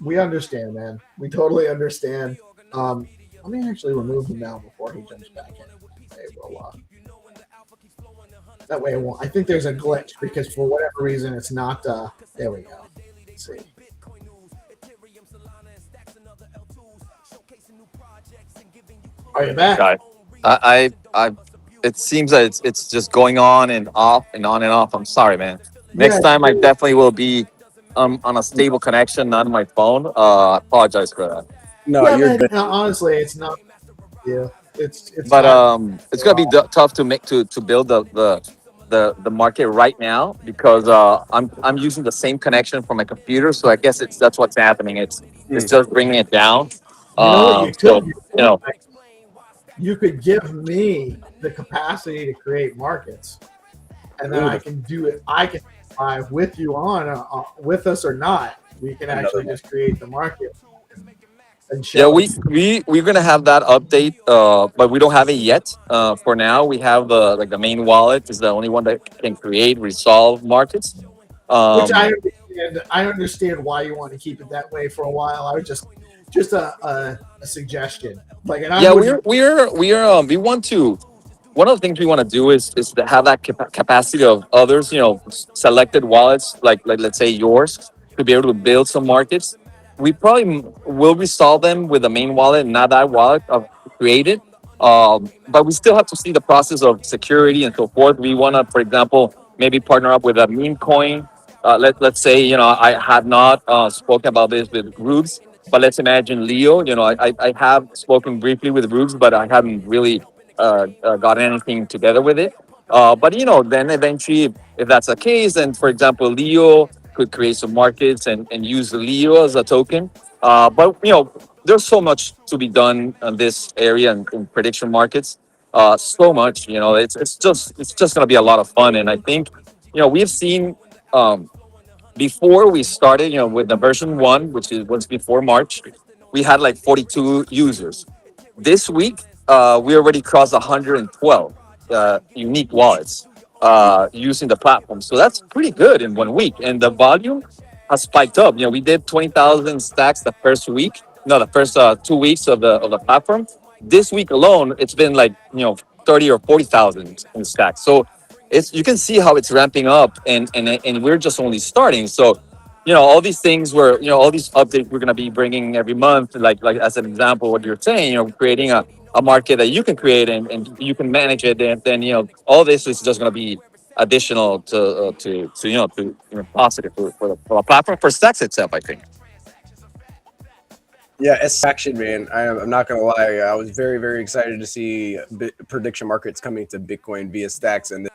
[SPEAKER 6] we understand, man. We totally understand. Let me actually remove him now before he jumps back in. Okay, well, that way it won't. I think there's a glitch because for whatever reason it's not. There we go. Let's see. Are you back?
[SPEAKER 10] I it seems that it's just going on and off and on and off. I'm sorry, man. Next time I definitely will be on a stable connection, not on my phone. I apologize for that.
[SPEAKER 8] No, you're
[SPEAKER 6] man,
[SPEAKER 8] good.
[SPEAKER 6] honestly, it's not. Yeah, it's.
[SPEAKER 10] But it's gonna be tough to build the market right now because I'm using the same connection from my computer, so I guess that's what's happening. It's just bringing it down.
[SPEAKER 6] You know what you could do?
[SPEAKER 10] Know,
[SPEAKER 6] you could give me the capacity to create markets, and then I can do it. I can live with you on with us or not. We can actually just create the market. And show
[SPEAKER 10] we're gonna have that update, but we don't have it yet. For now, we have the main wallet is the only one that can create resolve markets.
[SPEAKER 6] Which I understand. I understand why you want to keep it that way for a while. I was just a suggestion. Like, and
[SPEAKER 10] we want to. One of the things we want to do is to have that capacity of others, selected wallets like let's say yours, to be able to build some markets. We probably will resolve them with the main wallet, not that wallet of created. But we still have to see the process of security and so forth. We want to, for example, maybe partner up with a meme coin. Let's say, I had not spoken about this with Rubes, but let's imagine Leo. I have spoken briefly with Rubes, but I haven't really got anything together with it. But then eventually, if that's the case, then for example, Leo could create some markets and use Leo as a token. But there's so much to be done in this area in prediction markets. So much, it's just gonna be a lot of fun. And I think, we've seen before we started, with the version 1, which was before March, we had like 42 users. This week, we already crossed 112 unique wallets using the platform. So that's pretty good in 1 week. And the volume has spiked up. We did 20,000 stacks the first week. No, the first 2 weeks of the platform. This week alone, it's been like 30 or 40,000 in stacks. So you can see how it's ramping up, and we're just only starting. So all these things all these updates we're going to be bringing every month, like as an example, what you're saying, creating a market that you can create and you can manage it, and then all this is just going to be additional to positive for the platform, for Stacks itself, I think.
[SPEAKER 8] Yeah, it's action, man. I'm not gonna lie. I was very, very excited to see prediction markets coming to Bitcoin via Stacks, and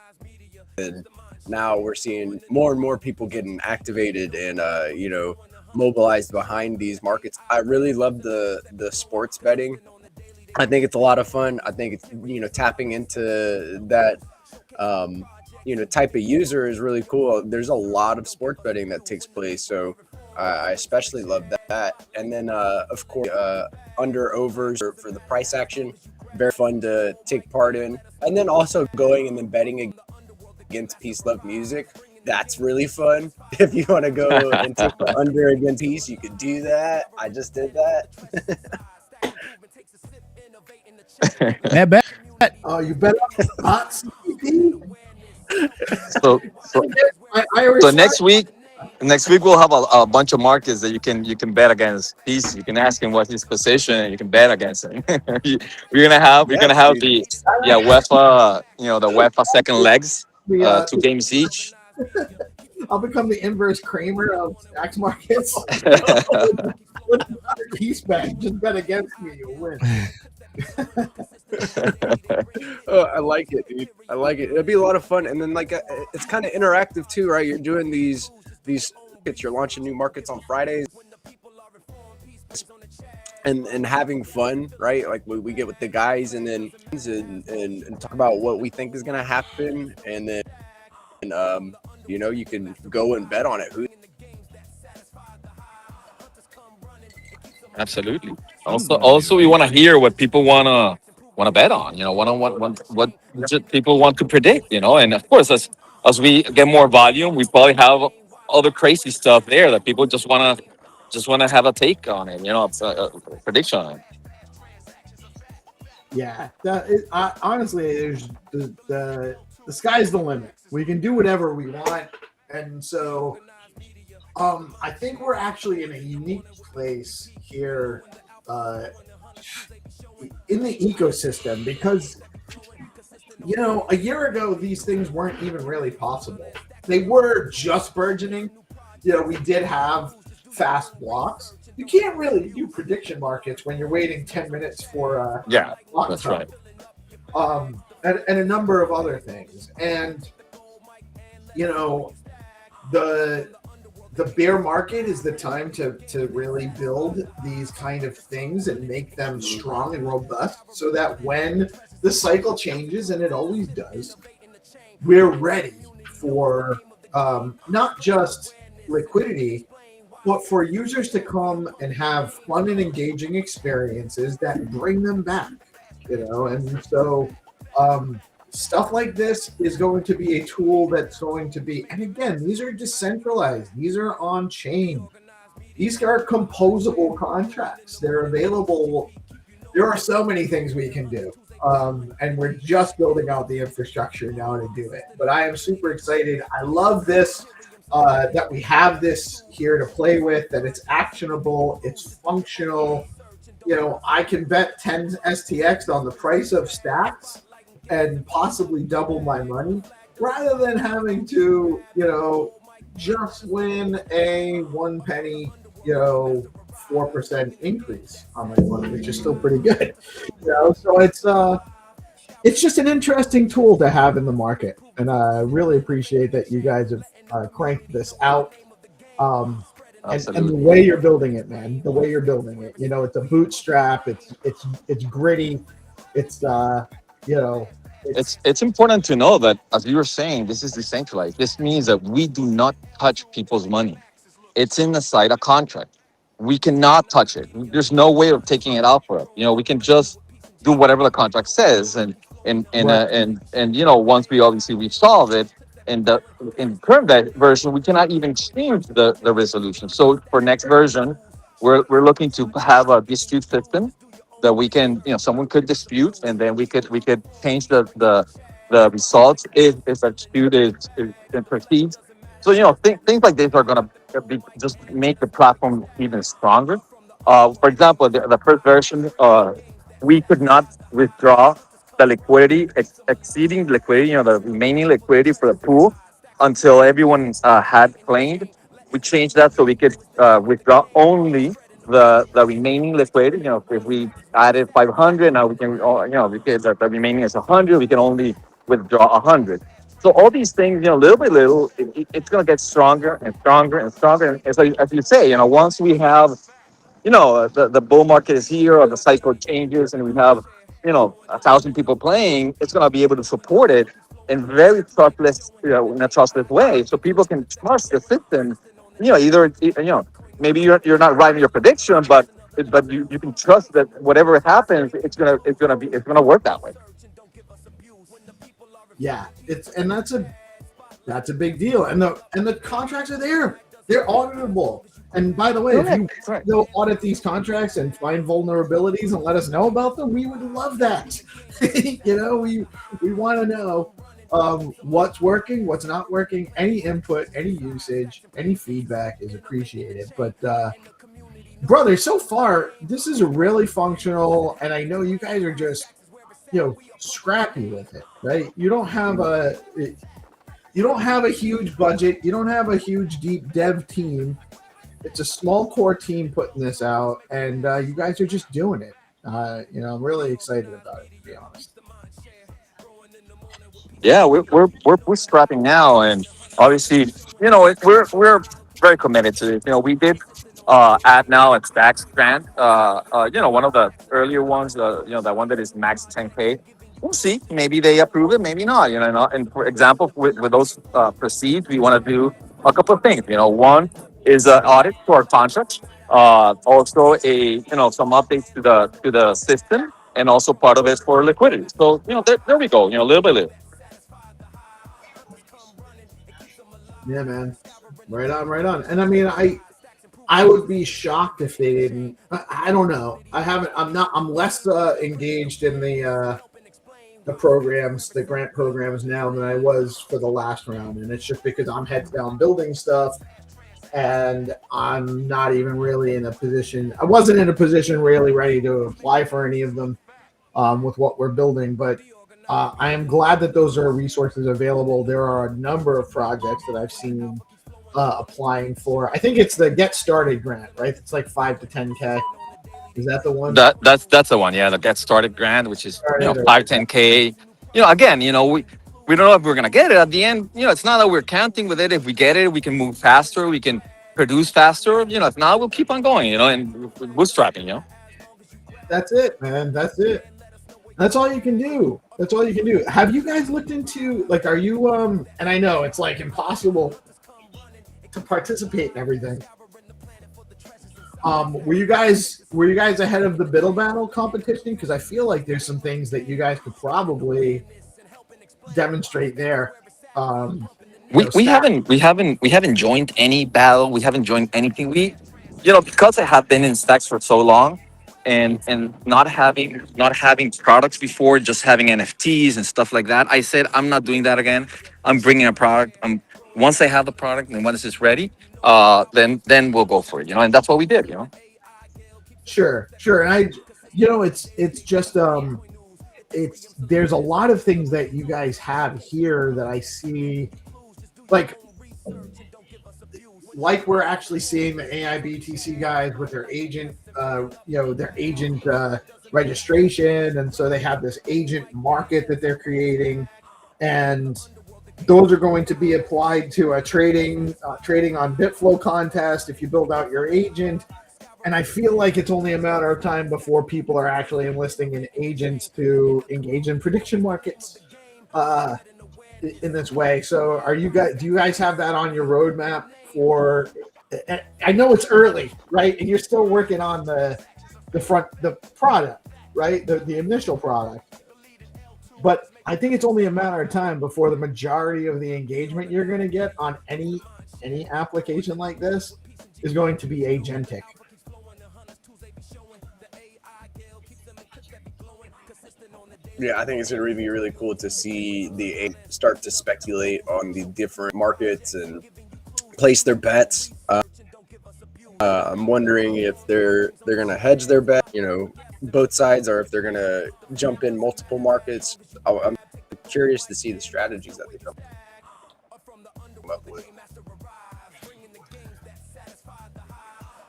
[SPEAKER 8] then now we're seeing more and more people getting activated and mobilized behind these markets. I really love the sports betting. I think it's a lot of fun. I think it's tapping into that type of user is really cool. There's a lot of sports betting that takes place, so I especially love that. And then of course under overs for the price action, very fun to take part in. And then also going and then betting against Peace Love Music. that's really fun. If you want to go and take the under against piece, you could do that. I just did that.
[SPEAKER 9] Bet.
[SPEAKER 6] Oh, you bet on hot CP?
[SPEAKER 10] So
[SPEAKER 6] I always
[SPEAKER 10] so next week we'll have a bunch of markets that you can bet against. You can ask him what his position, and you can bet against him. We're gonna have
[SPEAKER 8] Yeah, dude.
[SPEAKER 10] the UEFA, the UEFA second legs,
[SPEAKER 6] the,
[SPEAKER 10] 2 games each.
[SPEAKER 6] I'll become the inverse Kramer of stacks markets. What's another piece bet? Just bet against me, you'll win.
[SPEAKER 8] I like it, dude. I like it. It'll be a lot of fun, and then it's kind of interactive too, right? You're doing these markets. You're launching new markets on Fridays, and having fun, right? Like we get with the guys, and then and talk about what we think is gonna happen, and then you can go and bet on it.
[SPEAKER 10] Absolutely. Also, we want to hear what people want to bet on. What people want to predict. And of course, as we get more volume, we probably have other crazy stuff there that people just want to have a take on it. A prediction on it.
[SPEAKER 6] Yeah, honestly, there's the sky's the limit. We can do whatever we want, and so I think we're actually in a unique place here in the ecosystem because a year ago these things weren't even really possible. They were just burgeoning. We did have fast blocks. You can't really do prediction markets when you're waiting 10 minutes for block
[SPEAKER 10] that's
[SPEAKER 6] time.
[SPEAKER 10] right.
[SPEAKER 6] And a number of other things. And the bear market is the time to really build these kind of things and make them strong and robust so that when the cycle changes, and it always does, we're ready for not just liquidity, but for users to come and have fun and engaging experiences that bring them back, and so stuff like this is going to be a tool that's going to be, and again, these are decentralized, these are on chain, these are composable contracts. They're available. There are so many things we can do. And we're just building out the infrastructure now to do it. But I am super excited. I love this, that we have this here to play with, that it's actionable, it's functional. I can bet 10 STX on the price of stacks and possibly double my money rather than having to, just win a 1 penny, 4% increase on my money, which is still pretty good. So it's just an interesting tool to have in the market. And I really appreciate that you guys have cranked this out. And the way you're building it, man, the way you're building it, it's a bootstrap. It's gritty. It's
[SPEAKER 10] It's important to know that, as you were saying, this is decentralized. This means that we do not touch people's money. It's inside a contract. We cannot touch it. There's no way of taking it out for us. We can just do whatever the contract says, and once we've solved it, in the current version, we cannot even change the resolution. So for next version, we're looking to have a dispute system that we can, someone could dispute, and then we could change the results if a dispute is proceeds. So things like this are going to just make the platform even stronger. For example, the first version, we could not withdraw the liquidity exceeding liquidity, the remaining liquidity for the pool until everyone had claimed. We changed that so we could withdraw only the remaining liquidity. If we added 500, now we can, because the remaining is 100, we can only withdraw 100. So all these things, little by little, it's going to get stronger and stronger and stronger. And so, as you say, once we have, the bull market is here, or the cycle changes, and we have, 1,000 people playing, it's going to be able to support it in very trustless, in a trustless way, so people can trust the system. Either maybe you're not right in your prediction, but you can trust that whatever happens, it's gonna work that way.
[SPEAKER 6] Yeah, That's a big deal, and the contracts are there. They're auditable. And by the way, if you go audit these contracts and find vulnerabilities and let us know about them, we would love that. We want to know what's working, what's not working. Any input, any usage, any feedback is appreciated. But brother, so far this is really functional, and I know you guys are just scrappy with it, right? You don't have a huge budget. You don't have a huge deep dev team. It's a small core team putting this out, and you guys are just doing it. I'm really excited about it, to be honest.
[SPEAKER 10] Yeah, we're scrapping now, and obviously, we're very committed to it. We did add now at Stacks Grant, one of the earlier ones, that one that is max 10K. We'll see. Maybe they approve it, maybe not. And for example, with those proceeds, we want to do a couple of things. One is an audit to our contracts. Also some updates to the system, and also part of it for liquidity. So there we go. Little by little.
[SPEAKER 6] Yeah, man. Right on. And I mean, I would be shocked if they didn't. I don't know. I'm less engaged in the programs, the grant programs now than I was for the last round. And it's just because I'm heads down building stuff, and I'm not even really in a position. I wasn't in a position really ready to apply for any of them with what we're building, but I am glad that those are resources available. There are a number of projects that I've seen applying for. I think it's the Get Started grant, right? It's like 5 to 10K. Is that the one?
[SPEAKER 10] That's the one, yeah. The Get Started grant, which is 5-10K. Again, we don't know if we're gonna get it at the end. It's not that we're counting with it. If we get it, we can move faster. We can produce faster. If not, we'll keep on going. And bootstrapping.
[SPEAKER 6] That's it, man. That's it. That's all you can do. Have you guys looked into are you and I know it's like impossible to participate in everything. Were you guys ahead of the Biddle Battle competition? Because I feel like there's some things that you guys could probably demonstrate there.
[SPEAKER 10] We haven't joined any battle. We haven't joined anything. Because I have been in Stacks for so long, and not having products before, just having NFTs and stuff like that. I said I'm not doing that again. I'm bringing a product. Once I have the product and once it's ready, then we'll go for it. And that's what we did.
[SPEAKER 6] Sure. And it's just there's a lot of things that you guys have here that I see, like we're actually seeing the AIBTC guys with their agent, registration, and so they have this agent market that they're creating, and those are going to be applied to a trading on Bitflow contest if you build out your agent. And I feel like it's only a matter of time before people are actually enlisting in agents to engage in prediction markets in this way. So do you guys have that on your roadmap for? I know it's early, right? And you're still working on the product, right? The initial product. But I think it's only a matter of time before the majority of the engagement you're going to get on any application like this is going to be agentic.
[SPEAKER 8] Yeah, I think it's going to be really cool to see the start to speculate on the different markets and place their bets. I'm wondering if they're going to hedge their bet, both sides, or if they're going to jump in multiple markets. I'm curious to see the strategies that they come up with.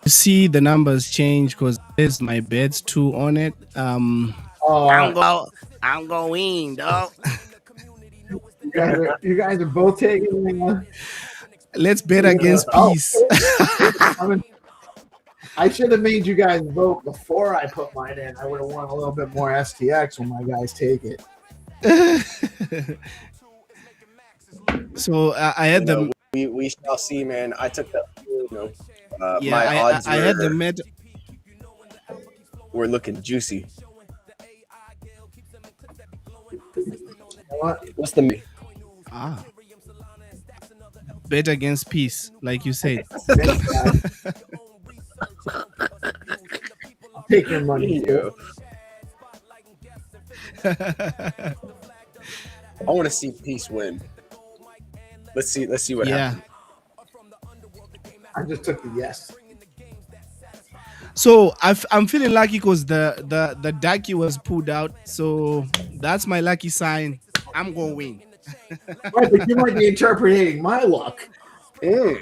[SPEAKER 9] You see the numbers change because there's my bets too on it. I'm going, dog.
[SPEAKER 6] You guys are both taking.
[SPEAKER 9] Let's bet against peace.
[SPEAKER 6] I should have made you guys vote before I put mine in. I would have won a little bit more STX when my guys take it.
[SPEAKER 9] So I had them.
[SPEAKER 8] We shall see, man. I took the.
[SPEAKER 9] My odds I had the met.
[SPEAKER 8] We're looking juicy. What's the?
[SPEAKER 9] Bet against peace, like you said.
[SPEAKER 6] Take your money.
[SPEAKER 8] Yo. I want to see peace win. Let's see what happens.
[SPEAKER 6] I just took the yes.
[SPEAKER 9] So I'm feeling lucky because the ducky was pulled out. So that's my lucky sign. I'm gonna win.
[SPEAKER 6] Right, but you might be interpreting my luck. You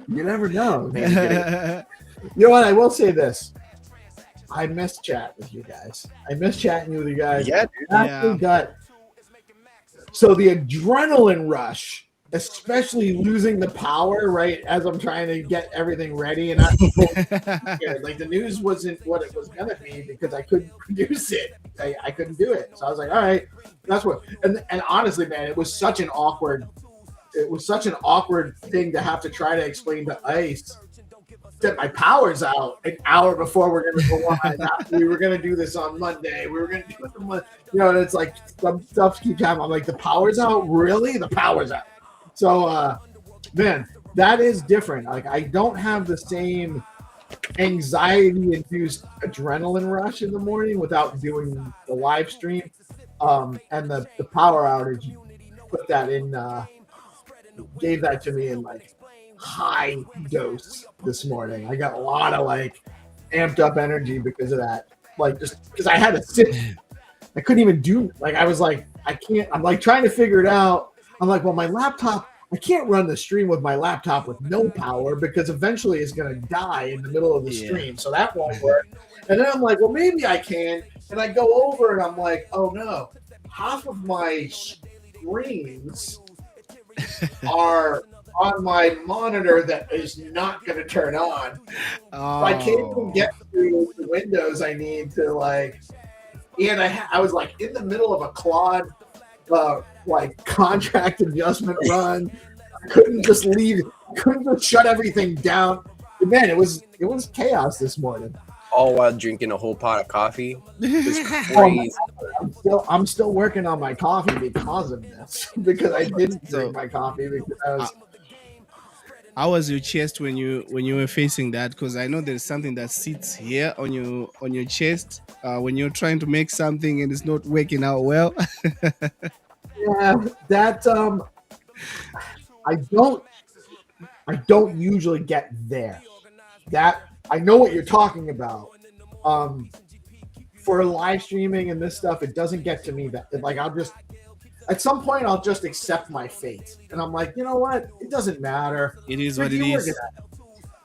[SPEAKER 6] never know. You know what? I will say this. I miss chat with you guys. I miss chatting with you guys.
[SPEAKER 8] Yeah, dude.
[SPEAKER 6] So the adrenaline rush, especially losing the power, right, as I'm trying to get everything ready, and like the news wasn't what it was gonna be because I couldn't produce it. I couldn't do it. So I was like, all right, that's what. And honestly, man, it was such an awkward thing to have to try to explain to ICE that my power's out an hour before we're going to go on. We were going to do this on Monday. We were going to do it on Monday. You know, and it's like some stuff keeps happening. I'm like, the power's out? Really? The power's out. So, man, that is different. Like, I don't have the same anxiety-induced adrenaline rush in the morning without doing the live stream. And the power outage, put that in, gave that to me in like high dose this morning. I got a lot of like amped up energy because of that. Like just because I had to sit, I couldn't even do, like I was like, I can't, I'm like trying to figure it out. I'm like, well, my laptop, I can't run the stream with my laptop with no power because eventually it's going to die in the middle of the stream. So that won't work. And then I'm like, well, maybe I can. And I go over and I'm like, oh no, half of my screens are on my monitor that is not going to turn on. I can't even get through the windows I need to like. And I was like in the middle of a Claude like contract adjustment run. I couldn't just leave. Couldn't just shut everything down. But man, it was chaos this morning.
[SPEAKER 8] All while drinking a whole pot of coffee. It's crazy.
[SPEAKER 6] I'm still working on my coffee because of this. Because I didn't drink my coffee because
[SPEAKER 9] how was your chest when you were facing that? Because I know there's something that sits here on your chest when you're trying to make something and it's not working out well.
[SPEAKER 6] Yeah, that I don't usually get there. That I know what you're talking about. For live streaming and this stuff, it doesn't get to me that like I'll just at some point I'll just accept my fate. And I'm like, you know what? It doesn't matter.
[SPEAKER 9] It is what it is.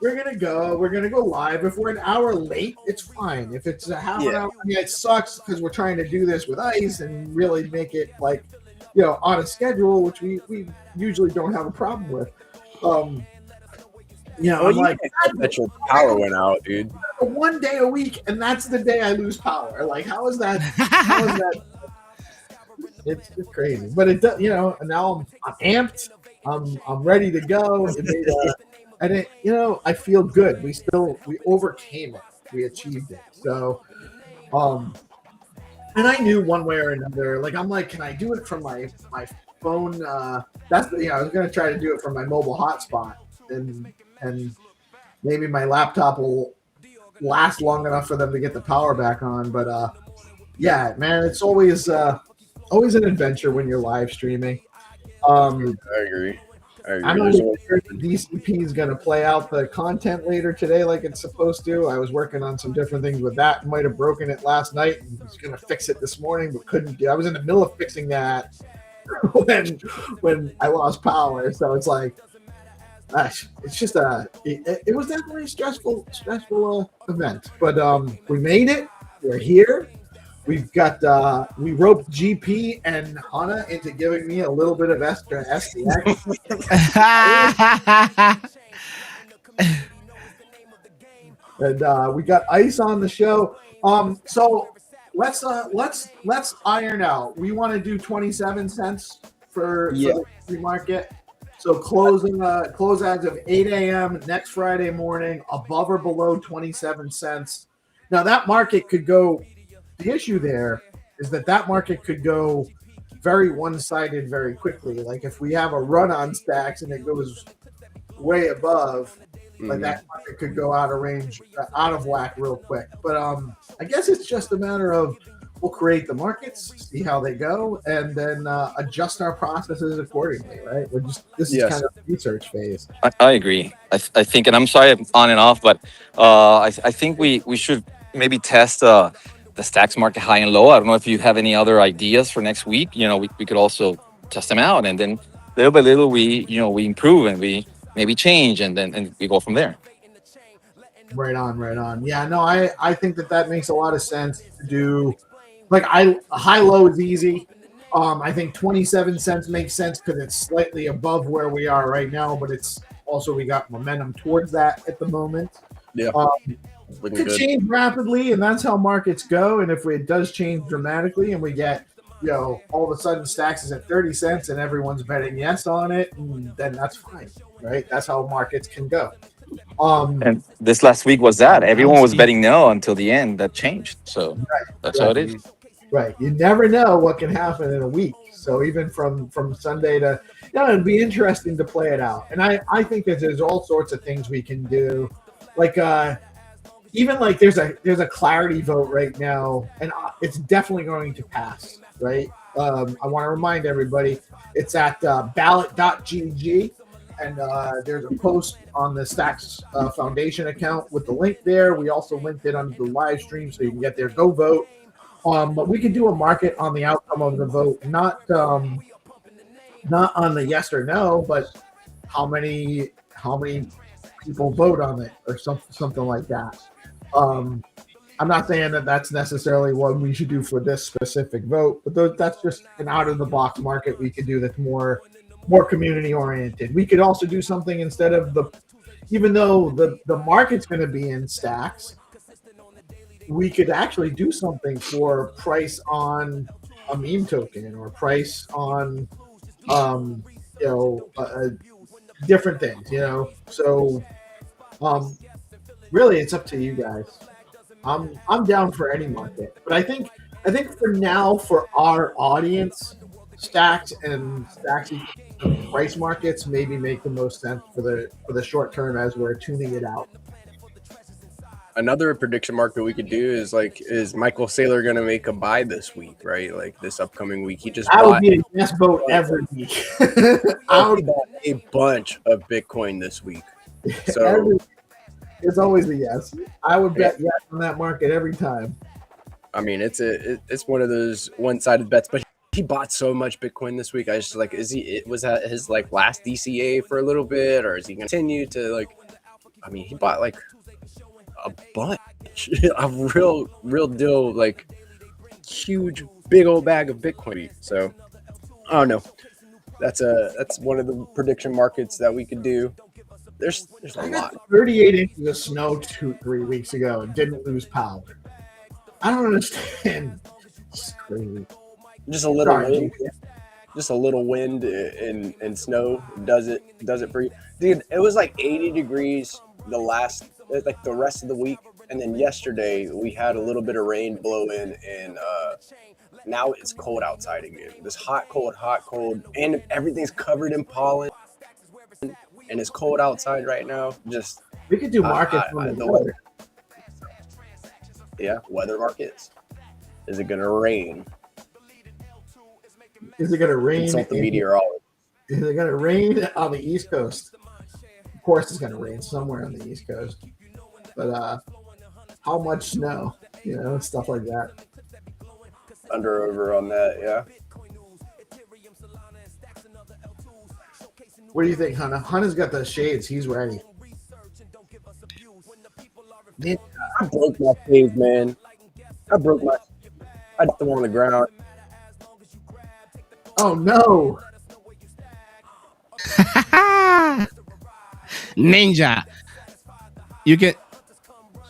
[SPEAKER 6] We're gonna go live. If we're an hour late, it's fine. If it's a half an hour, I mean, it sucks because we're trying to do this with ICE and really make it like, you know, on a schedule, which we usually don't have a problem with. You know, I'm like,
[SPEAKER 8] that your power went out, dude.
[SPEAKER 6] One day a week, and that's the day I lose power. Like, how is that? How is that? It's crazy, but it does. You know, and now I'm amped. I'm ready to go. And it, you know, I feel good. We overcame it. We achieved it. So, and I knew one way or another. Like, I'm like, can I do it from my phone? That's the, you know, I was gonna try to do it from my mobile hotspot, and maybe my laptop will last long enough for them to get the power back on. But yeah, man, it's always an adventure when you're live streaming.
[SPEAKER 8] I agree.
[SPEAKER 6] I'm not even sure if the DCP is going to play out the content later today like it's supposed to. I was working on some different things with that. Might have broken it last night and was going to fix it this morning, but couldn't do. I was in the middle of fixing that when I lost power. So it's like, gosh, it's just it was definitely a stressful event. But we made it. We're here. We've got we roped GP and Hana into giving me a little bit of extra SDX. And we got ICE on the show. So let's iron out. We want to do 27 cents for the free market. So close as of 8 a.m. next Friday morning, above or below 27 cents. Now that market could go. The issue there is that market could go very one-sided very quickly. Like if we have a run on stacks and it goes way above, like that market could go out of range, out of whack real quick. But I guess it's just a matter of we'll create the markets, see how they go, and then adjust our processes accordingly, right? This is kind of a research phase.
[SPEAKER 10] I agree. I think, and I'm sorry I'm on and off, but I think we should maybe test the stacks market high and low. I don't know if you have any other ideas for next week. We could also test them out, and then little by little we improve and we maybe change, and we go from there.
[SPEAKER 6] Right on. Yeah, no, I think that makes a lot of sense to do. Like high low is easy. I think 27 cents makes sense because it's slightly above where we are right now, but it's also we got momentum towards that at the moment.
[SPEAKER 8] Yeah,
[SPEAKER 6] it could change rapidly, and that's how markets go. And if it does change dramatically, and we get all of a sudden stacks is at 30 cents and everyone's betting yes on it, then that's fine, right? That's how markets can go.
[SPEAKER 10] And this last week was that everyone was betting no until the end. That changed, so that's how it is.
[SPEAKER 6] Right. You never know what can happen in a week. So even from Sunday to, it'd be interesting to play it out. And I think that there's all sorts of things we can do. Like even like there's a clarity vote right now, and it's definitely going to pass. Right. I want to remind everybody it's at ballot.gg, and there's a post on the Stacks Foundation account with the link there. We also linked it under the live stream so you can get there. Go vote. But we could do a market on the outcome of the vote, not on the yes or no, but how many people vote on it or something like that. I'm not saying that that's necessarily what we should do for this specific vote, but that's just an out of the box market we could do that's more community oriented. We could also do something instead of even though the market's going to be in stacks, we could actually do something for price on a meme token or price on, different things, So, really, it's up to you guys. I'm down for any market, but I think for now, for our audience, stacks price markets maybe make the most sense for the short term as we're tuning it out.
[SPEAKER 8] Another prediction market we could do is Michael Saylor going to make a buy this week, right? Like this upcoming week. He just
[SPEAKER 6] would be a yes vote every week.
[SPEAKER 8] I would buy a bunch of Bitcoin this week. So
[SPEAKER 6] it's always a yes. I would bet yes on that market every time.
[SPEAKER 8] I mean, it's one of those one-sided bets, but he bought so much Bitcoin this week. I just was that his last DCA for a little bit, or is he going to continue to he bought a bunch, a real deal, huge, big old bag of Bitcoin. So I don't know. That's one of the prediction markets that we could do. There's a lot.
[SPEAKER 6] 38 inches of snow 2-3 weeks ago and didn't lose power. I don't understand. It's crazy.
[SPEAKER 8] Just a little wind and snow does it for you, dude. It was 80 degrees the rest of the week, and then yesterday we had a little bit of rain blow in, and now it's cold outside again. This hot cold, and everything's covered in pollen, and it's cold outside right now. Just
[SPEAKER 6] we could do markets on the weather.
[SPEAKER 8] Yeah, weather markets. Is it gonna rain?
[SPEAKER 6] Is it gonna rain?
[SPEAKER 8] Consult the meteorologist.
[SPEAKER 6] Is it gonna rain on the East Coast? Of course, it's gonna rain somewhere on the East Coast. But how much snow? Stuff like that.
[SPEAKER 8] Under over on that, yeah.
[SPEAKER 6] What do you think, Hunter? Hunter's got the shades. He's ready.
[SPEAKER 8] I broke my shades, man. I dropped them on the ground.
[SPEAKER 6] Oh no!
[SPEAKER 9] Ninja, you can.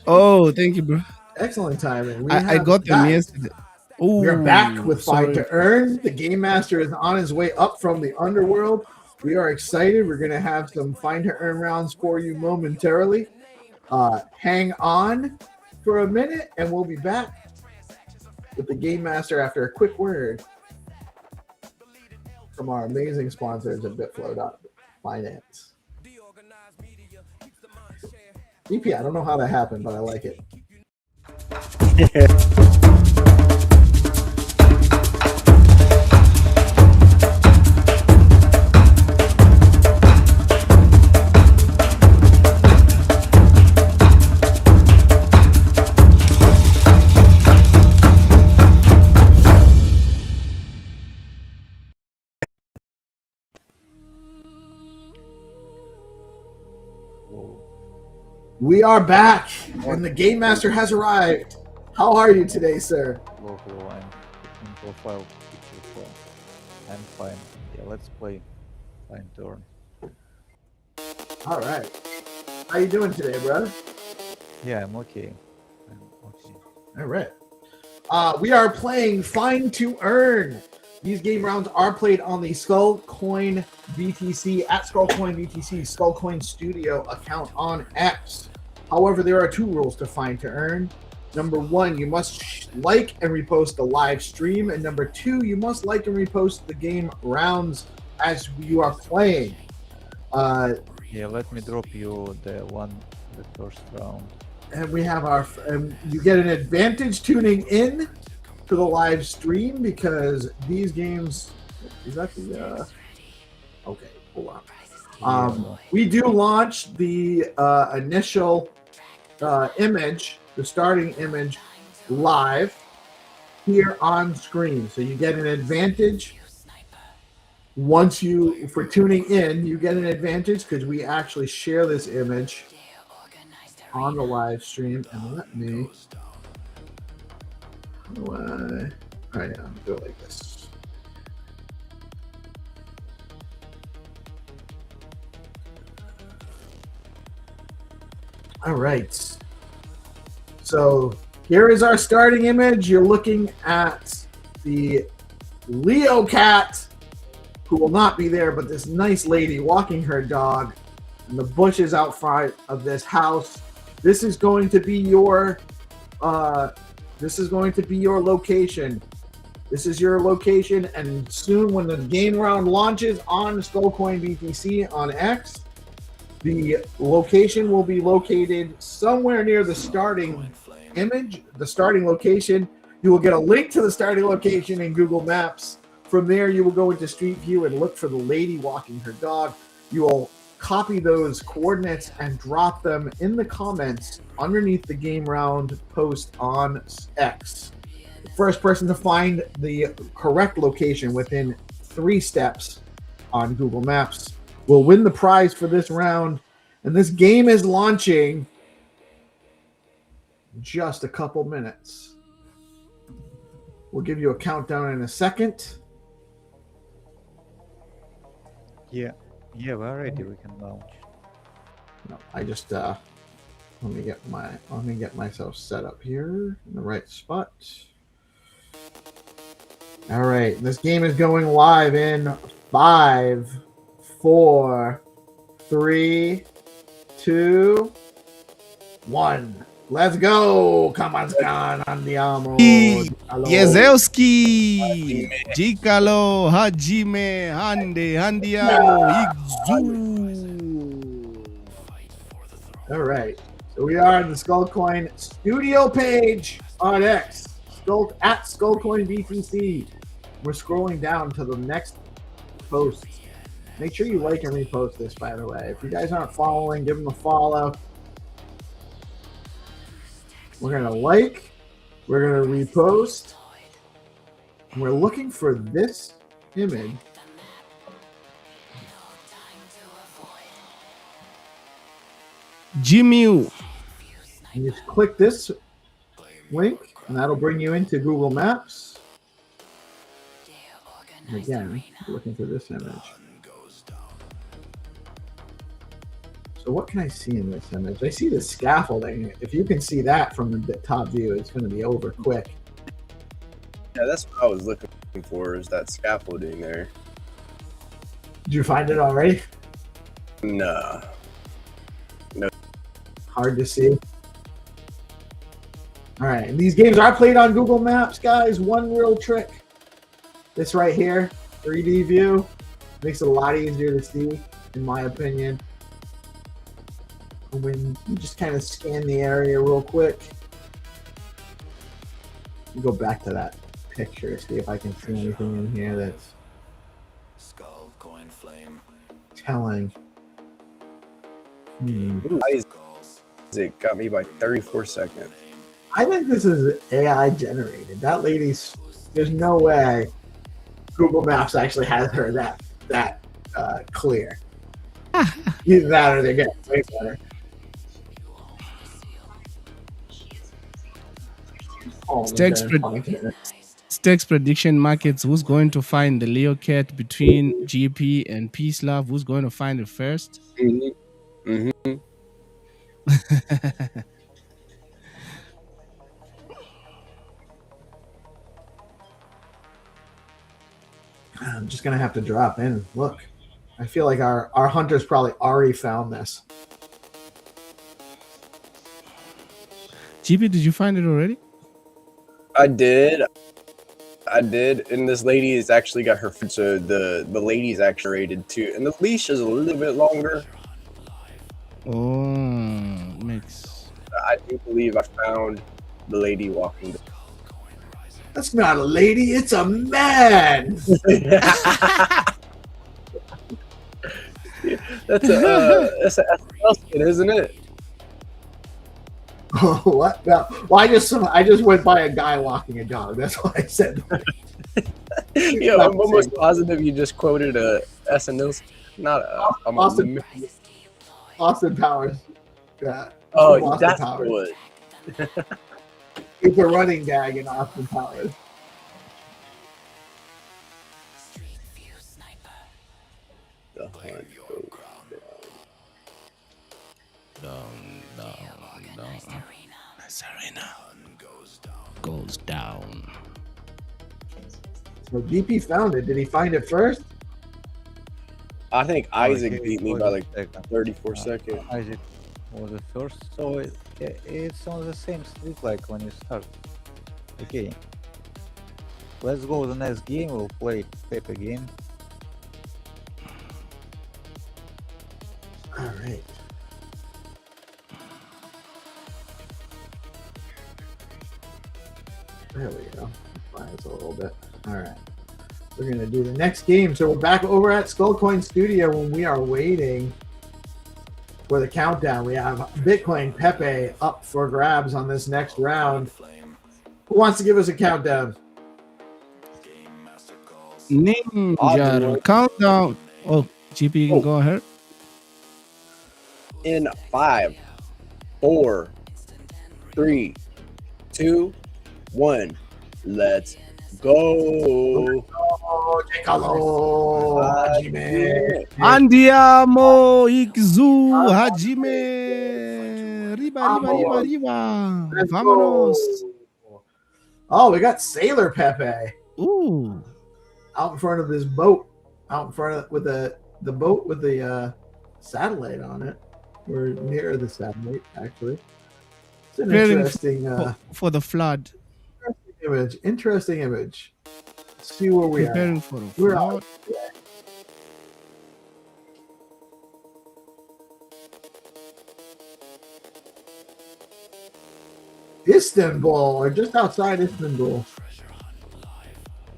[SPEAKER 9] Oh, thank you, bro.
[SPEAKER 6] Excellent timing.
[SPEAKER 9] I got them yesterday. Ooh,
[SPEAKER 6] we're back with Find2Earn. The game master is on his way up from the underworld. We are excited. We're going to have some Find2Earn rounds for you momentarily. Hang on for a minute, and we'll be back with the game master after a quick word. from our amazing sponsors at Bitflow.finance. EP, I don't know how that happened, but I like it. We are back, and the Game Master has arrived. How are you today, sir?
[SPEAKER 11] Hello, I'm in profile picture, so I'm fine. Yeah, let's play Find2Earn.
[SPEAKER 6] All right. How you doing today, brother?
[SPEAKER 11] Yeah, I'm okay. I'm okay.
[SPEAKER 6] All right. We are playing Find2Earn. These game rounds are played on the Skullcoin BTC at Skullcoin BTC Skullcoin Studio account on X. However, there are two rules to Find2Earn. Number one, you must like and repost the live stream, and number two, you must like and repost the game rounds as you are playing.
[SPEAKER 11] Yeah, let me drop you the first round.
[SPEAKER 6] And we have you get an advantage tuning in to the live stream because these games is that the okay, hold on. We do launch the initial image, the starting image, live here on screen. So you get an advantage once for tuning in. You get an advantage because we actually share this image on the live stream. And let me. All right, I'm do it like this. All right. So here is our starting image. You're looking at the Leo cat, who will not be there, but this nice lady walking her dog in the bushes out front of this house. This is going to be your location. This is your location, and soon when the game round launches on Skullcoin BTC on X, the location will be located somewhere near the starting image, the starting location. You will get a link to the starting location in Google Maps. From there, you will go into Street View and look for the lady walking her dog. You will copy those coordinates and drop them in the comments underneath the game round post on X. The first person to find the correct location within 3 steps on Google Maps will win the prize for this round. And this game is launching in just a couple minutes. We'll give you a countdown in a second.
[SPEAKER 11] Yeah, we're ready. We can launch.
[SPEAKER 6] No, I just let me get myself set up here in the right spot. All right, this game is going live in 5, 4, 3, 2, 1. Let's go! Come on, andiamo.
[SPEAKER 9] Jezelski, Jikalo, Hajime, Hande, Handiamo, Igzu.
[SPEAKER 6] All right, so we are on the Skullcoin Studio page on X, at Skullcoin BTC. We're scrolling down to the next post. Make sure you like and repost this, by the way. If you guys aren't following, give them a follow. We're going to like, we're going to repost, and we're looking for this image.
[SPEAKER 9] Jimmy.
[SPEAKER 6] And you just click this link, and that'll bring you into Google Maps. And again, we're looking for this image. So what can I see in this image? I see the scaffolding. If you can see that from the top view, it's going to be over quick.
[SPEAKER 8] Yeah, that's what I was looking for, is that scaffolding there.
[SPEAKER 6] Did you find it already?
[SPEAKER 8] Nah. No.
[SPEAKER 6] Hard to see. All right, and these games are played on Google Maps, guys. One real trick. This right here. 3D view makes it a lot easier to see, in my opinion. When you just kind of scan the area real quick. You go back to that picture, see if I can see anything in here that's telling.
[SPEAKER 8] It got me by 34 seconds.
[SPEAKER 6] I think this is AI generated. That lady's, there's no way Google Maps actually has her that clear. Either that or they're getting way better.
[SPEAKER 9] Stacks prediction markets. Who's going to find the Leo cat between GP and Peace Love? Who's going to find it first?
[SPEAKER 6] I'm just gonna have to drop in. Look, I feel like our hunters probably already found this.
[SPEAKER 9] GP, did you find it already?
[SPEAKER 8] I did, and this lady has actually got her. So the lady's actually rated too, and the leash is a little bit longer.
[SPEAKER 9] Oh, mix.
[SPEAKER 8] I do believe I found the lady walking.
[SPEAKER 6] That's not a lady; it's a man.
[SPEAKER 8] That's a SNL, isn't it?
[SPEAKER 6] Oh, what? No. Well, I just went by a guy walking a dog. That's why I said that.
[SPEAKER 8] Yeah, I'm almost positive you just quoted a SNL. Not
[SPEAKER 6] Austin Powers. Yeah.
[SPEAKER 8] Oh,
[SPEAKER 6] Austin
[SPEAKER 8] that's
[SPEAKER 6] Powers.
[SPEAKER 8] what.
[SPEAKER 6] It's a running gag in Austin Powers.
[SPEAKER 8] The hunt
[SPEAKER 9] goes down.
[SPEAKER 6] So DP found it. Did he find it first?
[SPEAKER 8] I think Isaac beat me by like 34 seconds.
[SPEAKER 11] Isaac was the first, so it's on the same street like when you start the game. Let's go to the next game. We'll play Pepe game.
[SPEAKER 6] All right. There we go. Rise a little bit. All right. We're going to do the next game. So we're back over at Skullcoin Studio when we are waiting for the countdown. We have Bitcoin Pepe up for grabs on this next round. Who wants to give us a countdown?
[SPEAKER 9] Ninja countdown. Oh, GP, you can go ahead.
[SPEAKER 8] In 5, 4, 3, 2, 1. Let's go.
[SPEAKER 9] Andiamo Ikzu Hajime. Riba. Vámonos.
[SPEAKER 6] Oh, we got Sailor Pepe.
[SPEAKER 9] Ooh.
[SPEAKER 6] Out in front of his boat. Out in front of with the boat with the satellite on it. We're near the satellite, actually. It's an interesting
[SPEAKER 9] for the flood.
[SPEAKER 6] Interesting image. Let's see where we
[SPEAKER 9] Preparing
[SPEAKER 6] are.
[SPEAKER 9] For the
[SPEAKER 6] We're
[SPEAKER 9] flood.
[SPEAKER 6] out. Istanbul, or just outside Istanbul.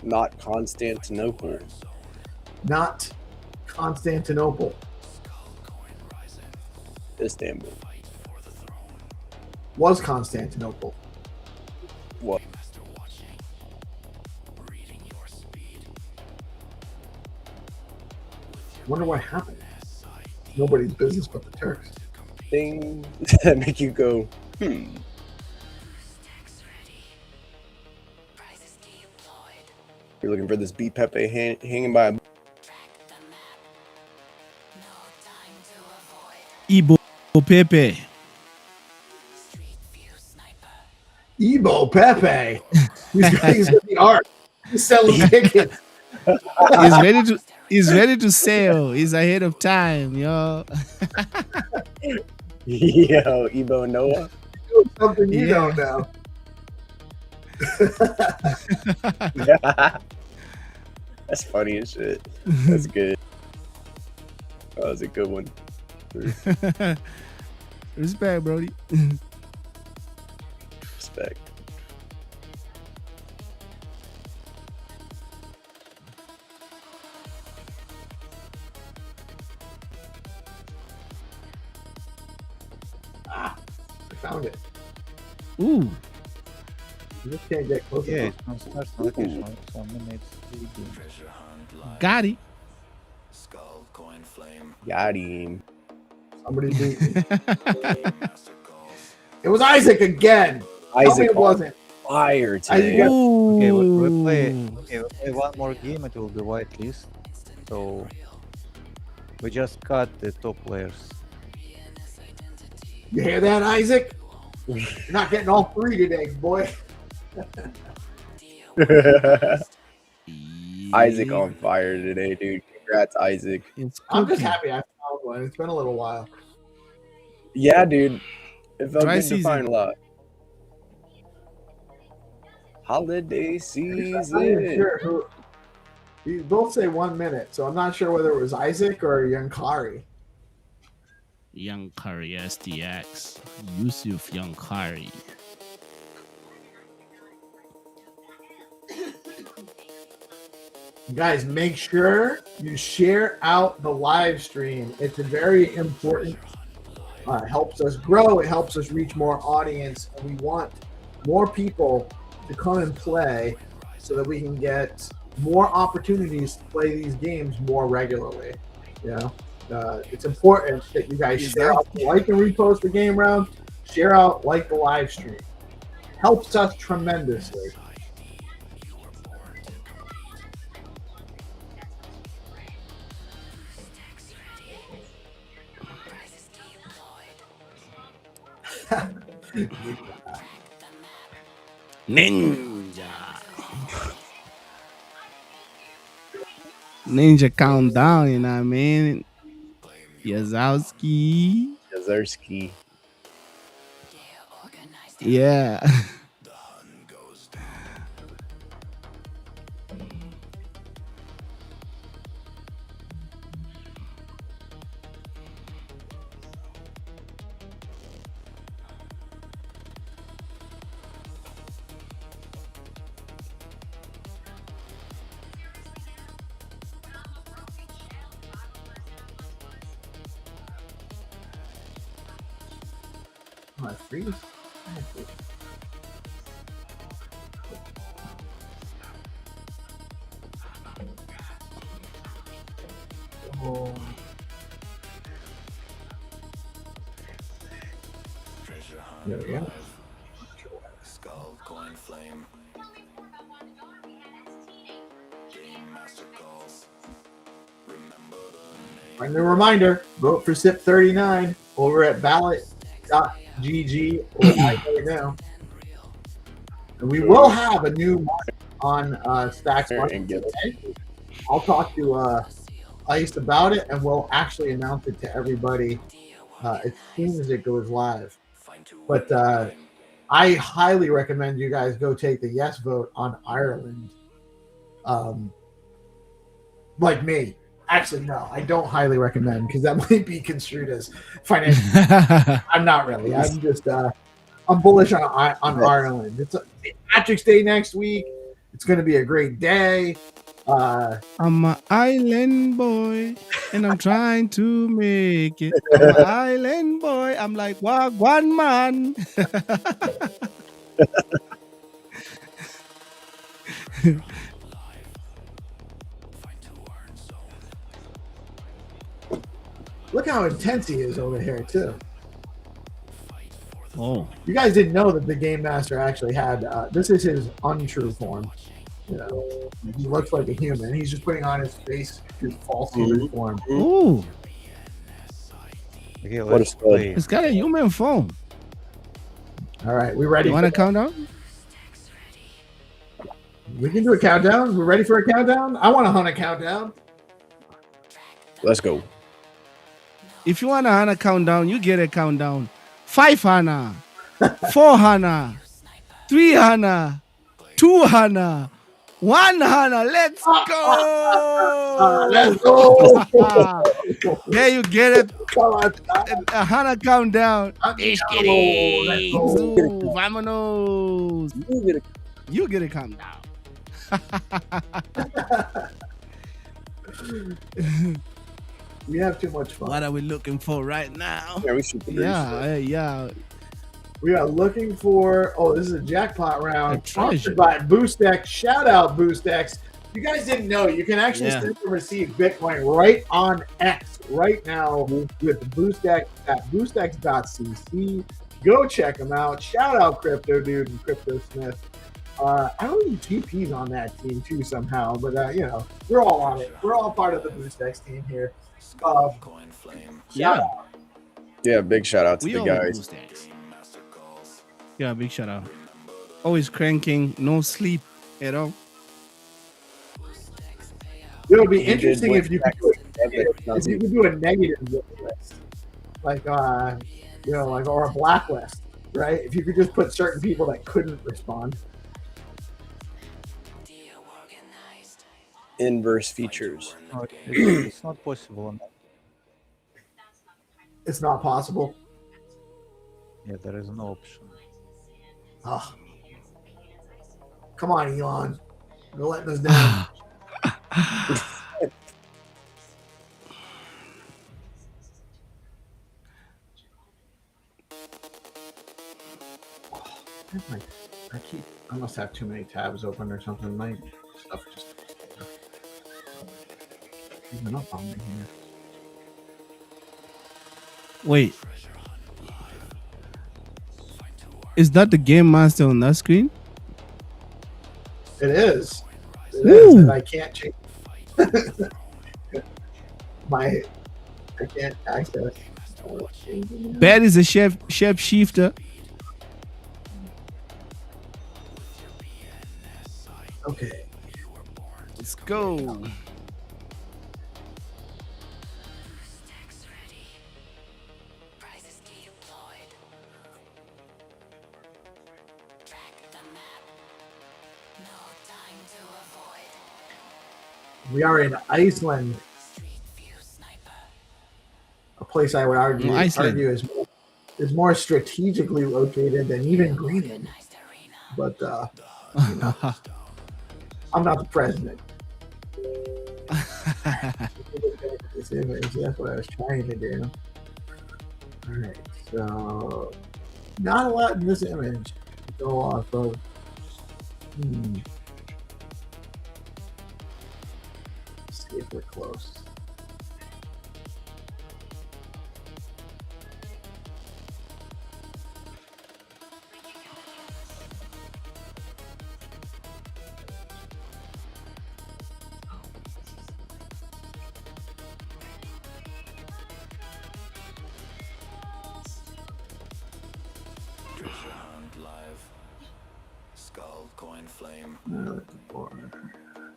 [SPEAKER 8] Not Constantinople.
[SPEAKER 6] Not Constantinople.
[SPEAKER 8] Istanbul.
[SPEAKER 6] Was Constantinople.
[SPEAKER 8] What?
[SPEAKER 6] Wonder what happened. Nobody's business but the Turks.
[SPEAKER 8] Things that make you go, You're looking for this beat Pepe hanging by a...
[SPEAKER 9] Ibo Pepe.
[SPEAKER 6] Ebo Pepe. He's in the art. He's selling tickets.
[SPEAKER 9] He's ready to sail. He's ahead of time, yo.
[SPEAKER 8] Yo, Ebo Noah.
[SPEAKER 6] Doing something you don't know.
[SPEAKER 8] That's funny as shit. That's good. That was a good one.
[SPEAKER 9] Respect, Brody.
[SPEAKER 8] Respect.
[SPEAKER 6] I found it.
[SPEAKER 9] Ooh.
[SPEAKER 6] You just can't get close
[SPEAKER 11] Yeah,
[SPEAKER 6] enough.
[SPEAKER 11] it's on start location. So minutes.
[SPEAKER 9] Got it.
[SPEAKER 8] Got him.
[SPEAKER 6] Somebody beat me. It was Isaac again. Tell me
[SPEAKER 8] Isaac
[SPEAKER 6] it wasn't.
[SPEAKER 8] fire
[SPEAKER 6] Isaac
[SPEAKER 8] today.
[SPEAKER 6] got-
[SPEAKER 11] Okay, we
[SPEAKER 9] Ooh.
[SPEAKER 11] play one more game. It will be whitelist. So we just cut the top players.
[SPEAKER 6] You hear that, Isaac? You're not getting all three today, boy.
[SPEAKER 8] Isaac on fire today, dude. Congrats, Isaac.
[SPEAKER 9] It's
[SPEAKER 6] I'm just
[SPEAKER 9] cooking.
[SPEAKER 6] happy I found one. It's been a little while.
[SPEAKER 8] Yeah, dude. It felt
[SPEAKER 9] Dry
[SPEAKER 8] good to find
[SPEAKER 9] season.
[SPEAKER 8] a lot. Holiday
[SPEAKER 6] I'm not even
[SPEAKER 8] season.
[SPEAKER 6] sure who. You both say 1 minute, so I'm not sure whether it was Isaac or Yankari.
[SPEAKER 9] Young Curry SDX. Yusuf Young Curry.
[SPEAKER 6] Guys, make sure you share out the live stream. It's a very important. It helps us grow. It helps us reach more audience, and we want more people to come and play so that we can get more opportunities to play these games more regularly. You know, it's important that you guys share out, like and repost the game round, share out, like the live stream. Helps us tremendously.
[SPEAKER 9] Ninja. Ninja countdown, you know what I mean? Yazowski.
[SPEAKER 8] Yazerski.
[SPEAKER 9] Yeah.
[SPEAKER 6] Oh, I freeze. Oh. There we go.
[SPEAKER 7] Skull, coin, flame. Game master calls.
[SPEAKER 6] Friendly reminder, vote for SIP 39 over at ballot.gg or right now. And we will have a new market on StacksMarket today. I'll talk to Ice about it, and we'll actually announce it to everybody as soon as it goes live. But I highly recommend you guys go take the yes vote on Ireland. Like me. Actually, no, I don't highly recommend because that might be construed as financial. I'm not really. I'm just I'm bullish on Ireland. It's Patrick's Day next week. It's going to be a great day.
[SPEAKER 9] I'm an island boy and I'm trying to make it. I'm an island boy. I'm like, one man.
[SPEAKER 6] Look how intense he is over here, too.
[SPEAKER 9] Oh.
[SPEAKER 6] You guys didn't know that the Game Master actually had, this is his untrue form. You know, he looks like a human. He's just putting on his face his false human form.
[SPEAKER 9] Ooh.
[SPEAKER 11] Okay,
[SPEAKER 8] What a
[SPEAKER 11] let's
[SPEAKER 8] stud.
[SPEAKER 11] play.
[SPEAKER 9] It's got a human form.
[SPEAKER 6] All right, we ready?
[SPEAKER 9] You want to
[SPEAKER 6] for-
[SPEAKER 9] count down?
[SPEAKER 6] We can do a countdown. We're ready for a countdown? I want to hunt a countdown.
[SPEAKER 8] Let's go.
[SPEAKER 9] If you want a countdown, you get a countdown. 5 Hana, 4 Hana, 3 Hana, 2 Hana, 100. Let's go.
[SPEAKER 6] Let's go.
[SPEAKER 9] There you get it.
[SPEAKER 6] Come on,
[SPEAKER 9] 100 countdown.
[SPEAKER 6] let's go.
[SPEAKER 9] Vámonos. You get a countdown.
[SPEAKER 6] We have too much fun.
[SPEAKER 9] What are we looking for right now?
[SPEAKER 8] Yeah, we should.
[SPEAKER 9] Yeah.
[SPEAKER 6] We are looking for, this is a jackpot round.
[SPEAKER 9] A treasure.
[SPEAKER 6] Sponsored by BoostX. Shout out BoostX. You guys didn't know, you can actually
[SPEAKER 9] Yeah.
[SPEAKER 6] send and receive Bitcoin right on X right now with BoostX at boostx.cc. Go check them out. Shout out Crypto Dude and Crypto Smith. I believe GP's on that team too somehow, but we're all on it. We're all part of the BoostX team here.
[SPEAKER 9] Yeah.
[SPEAKER 8] Yeah, big shout out to
[SPEAKER 9] We
[SPEAKER 8] the
[SPEAKER 9] all
[SPEAKER 8] guys.
[SPEAKER 9] boost X. Yeah, big shout out. Always cranking, no sleep at all.
[SPEAKER 6] It would be
[SPEAKER 8] You did
[SPEAKER 6] interesting
[SPEAKER 8] what
[SPEAKER 6] if you could do a negative list, like or a blacklist, right? If you could just put certain people that couldn't respond.
[SPEAKER 8] Inverse features.
[SPEAKER 11] No, it's not possible.
[SPEAKER 6] It's not possible.
[SPEAKER 11] Yeah, there is no option.
[SPEAKER 6] Oh. Come on, Elon. You're letting us down. I must have too many tabs open or something. My stuff just keeping up on me here.
[SPEAKER 9] Wait. Is that the game master on that screen?
[SPEAKER 6] It is. It
[SPEAKER 9] Woo.
[SPEAKER 6] is, and I can't change. I can't access.
[SPEAKER 9] Bad is a chef shifter.
[SPEAKER 6] Okay.
[SPEAKER 9] Let's go.
[SPEAKER 6] We are in Iceland, a place I would argue is more strategically located than even Greenland. But I'm not the president. This image, that's what I was trying to do. All right, so not a lot in this image to go off of. See if we're close.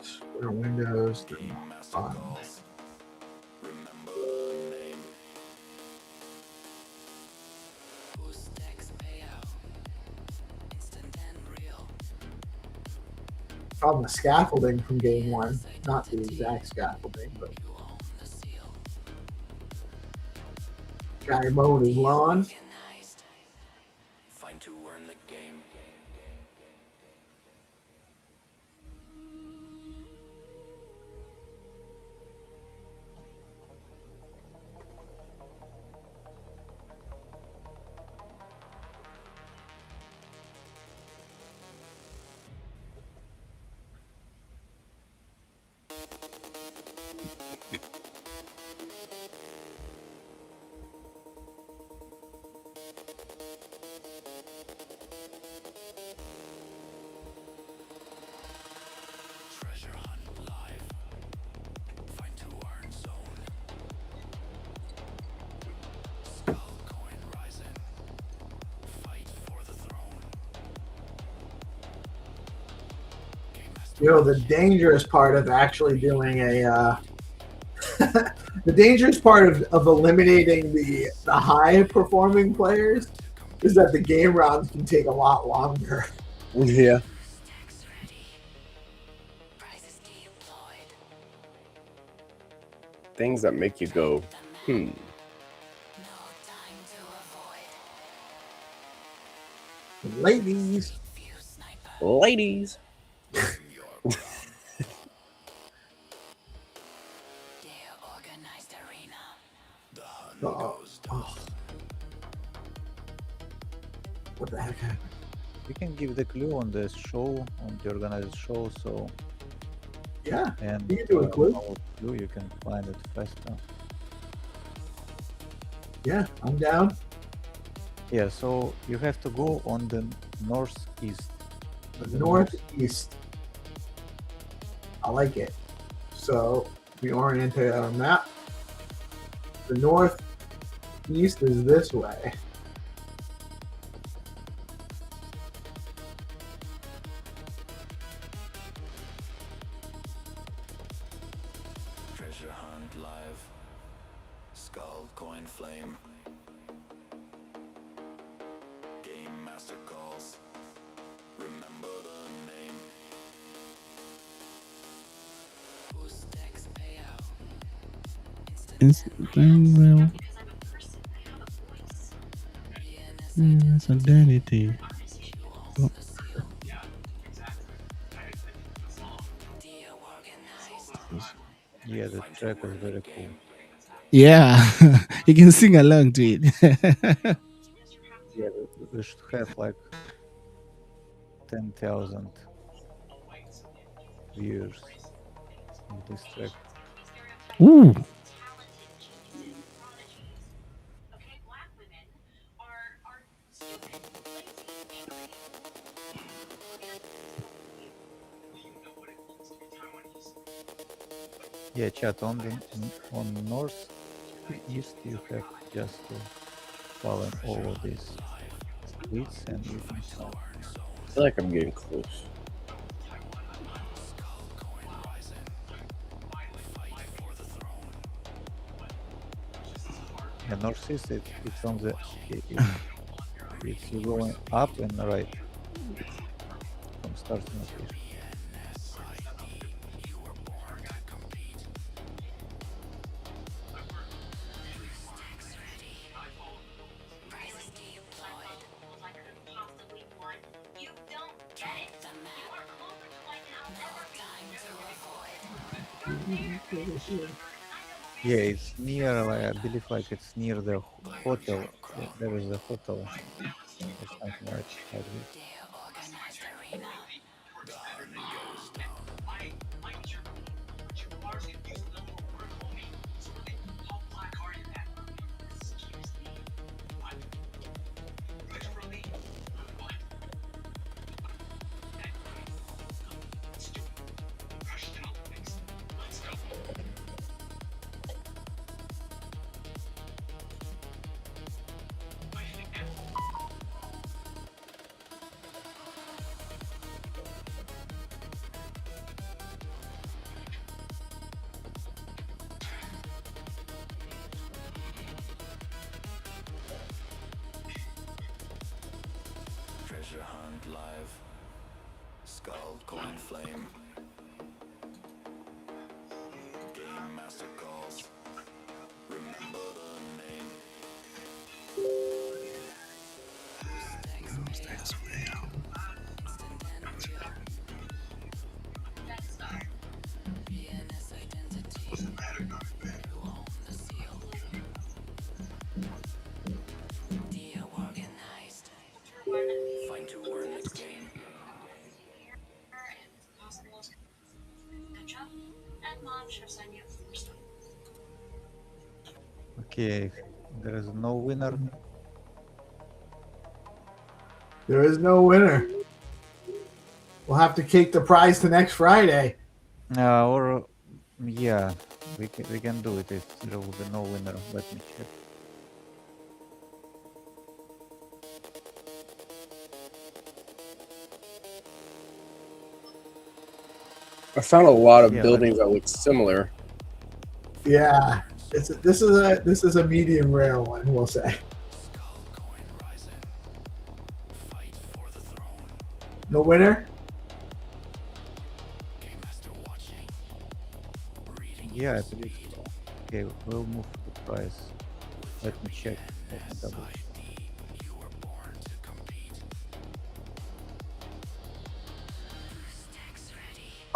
[SPEAKER 6] Square windows, the bottom. From the scaffolding from game one, not the exact scaffolding, but guy mowed his lawn.
[SPEAKER 7] Find2Earn the game. Treasure hunt live. Find2Earn zone. Skull coin rising. Fight for the throne.
[SPEAKER 6] The dangerous part of actually doing a the dangerous part of eliminating the high performing players is that the game rounds can take a lot longer.
[SPEAKER 8] Yeah. things that make you go,
[SPEAKER 6] Ladies.
[SPEAKER 8] Ladies.
[SPEAKER 6] What the heck happened?
[SPEAKER 11] We can give the clue on the show, on the organized show, so
[SPEAKER 6] Yeah,
[SPEAKER 11] and
[SPEAKER 6] you can do a clue.
[SPEAKER 11] Clue, you can find it faster.
[SPEAKER 6] Yeah, I'm down.
[SPEAKER 11] Yeah, so you have to go on the northeast.
[SPEAKER 6] The northeast. I like it. So we orientate our map. The northeast is this way.
[SPEAKER 7] Treasure hunt live. Skull coin flame. Game master calls. Remember the name. Who's next payout?
[SPEAKER 9] Instagram. Identity.
[SPEAKER 11] Yeah, the track is very cool.
[SPEAKER 9] Yeah, you can sing along to it.
[SPEAKER 11] Yeah, we should have like 10,000 viewers on this track.
[SPEAKER 9] Ooh.
[SPEAKER 11] Yeah, chat on north east you have just to follow all of these tweets and you can start.
[SPEAKER 8] I feel like I'm getting close.
[SPEAKER 11] Yeah, northeast it's on the it's you going up and right from starting location. Yeah, it's near, like, I believe, like it's near the hotel. There is a hotel or something like this.
[SPEAKER 7] Treasure hunt live. Skull coin flame. Game master calls. Remember the name. DeOrganized. Find2Earn Game.
[SPEAKER 11] Okay, there is no winner.
[SPEAKER 6] There is no winner. We'll have to kick the prize to next Friday.
[SPEAKER 11] Or yeah, we can do it if there will be no winner. Let me check.
[SPEAKER 8] I found a lot of
[SPEAKER 11] Yeah,
[SPEAKER 8] buildings that look similar.
[SPEAKER 6] Yeah, this is a medium rare one, we'll say. No winner?
[SPEAKER 11] Yeah, I believe so. Okay, we'll move the price. Let me check. Let me double check.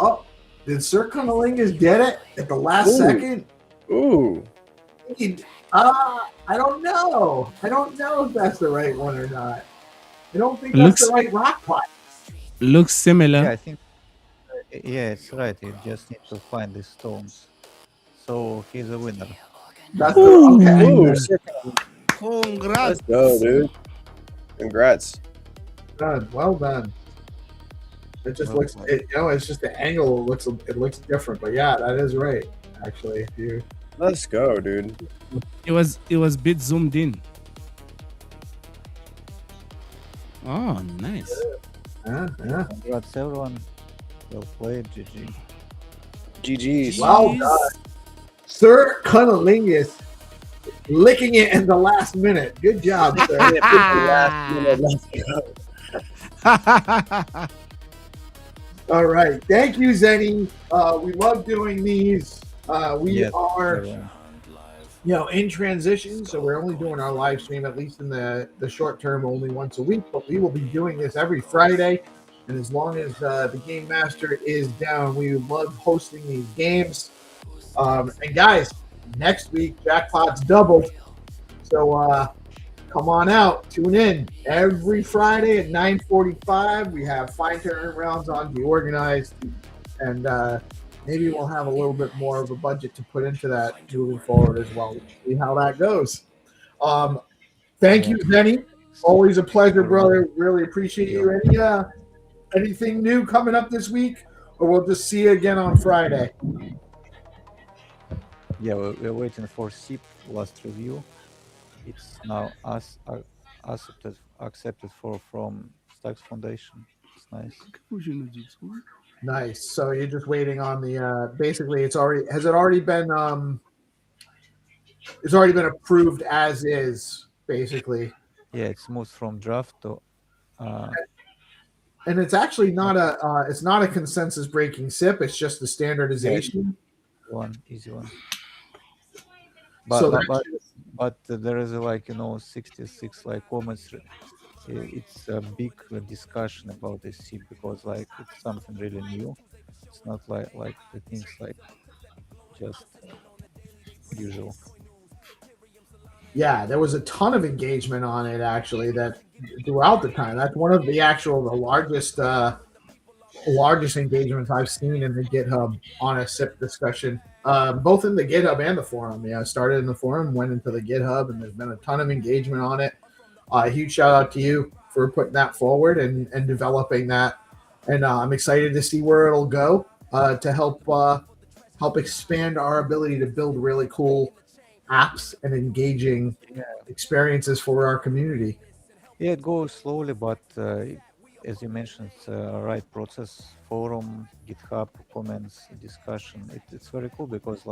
[SPEAKER 6] Oh, did Sir Cunnilingus get it at the last second?
[SPEAKER 8] Ooh.
[SPEAKER 6] I don't know. I don't know if that's the right one or not. I don't think that's the right rock pot.
[SPEAKER 9] Looks similar.
[SPEAKER 11] Yeah, I think. Yeah, it's right. You just need to find the stones. So he's a winner.
[SPEAKER 6] That's okay.
[SPEAKER 8] Ooh,
[SPEAKER 9] Congrats.
[SPEAKER 8] let's go, dude. Congrats.
[SPEAKER 6] Done. Well done. It just looks, it's just the angle it looks different, but yeah, that is right. Actually, if you
[SPEAKER 8] Let's go, dude.
[SPEAKER 9] It was a bit zoomed in. Oh, nice.
[SPEAKER 6] yeah.
[SPEAKER 11] Congrats, everyone. Well played, GG.
[SPEAKER 8] GG's.
[SPEAKER 6] Well done, Sir Cunnilingus, licking it in the last minute. Good job, sir. All right, thank you, Zenny. We love doing these. We are, in transition, so we're only doing our live stream, at least in the short term, only once a week. But we will be doing this every Friday, and as long as the Game Master is down, we love hosting these games. And guys, next week jackpot's doubled, so come on out, tune in every Friday at 9:45. We have Find2Earn rounds on DeOrganized, and maybe we'll have a little bit more of a budget to put into that moving forward as well. We'll see how that goes. Thank you, Zenny. Always a pleasure, brother. Really appreciate you. Anything new coming up this week, or we'll just see you again on Friday?
[SPEAKER 11] Yeah, we're waiting for SIP last review. It's now accepted from Stacks Foundation. It's nice.
[SPEAKER 6] Nice. So you're just waiting on the basically it's already been approved as is, basically.
[SPEAKER 11] Yeah, it's moved from draft to
[SPEAKER 6] and it's actually not a consensus breaking SIP, it's just the standardization.
[SPEAKER 11] Easy one.
[SPEAKER 6] So
[SPEAKER 11] but there is 66 comments. It's a big discussion about this SIP because it's something really new. It's not like the things just usual.
[SPEAKER 6] Yeah, there was a ton of engagement on it actually that throughout the time. That's one of the largest engagements I've seen in the GitHub on a SIP discussion, both in the GitHub and the forum. Yeah, I started in the forum, went into the GitHub, and there's been a ton of engagement on it. Huge shout out to you for putting that forward and developing that. And I'm excited to see where it'll go to help expand our ability to build really cool apps and engaging experiences for our community.
[SPEAKER 11] Yeah, it goes slowly, but as you mentioned, it's a right process. Forum, GitHub, comments, discussion. It's very cool because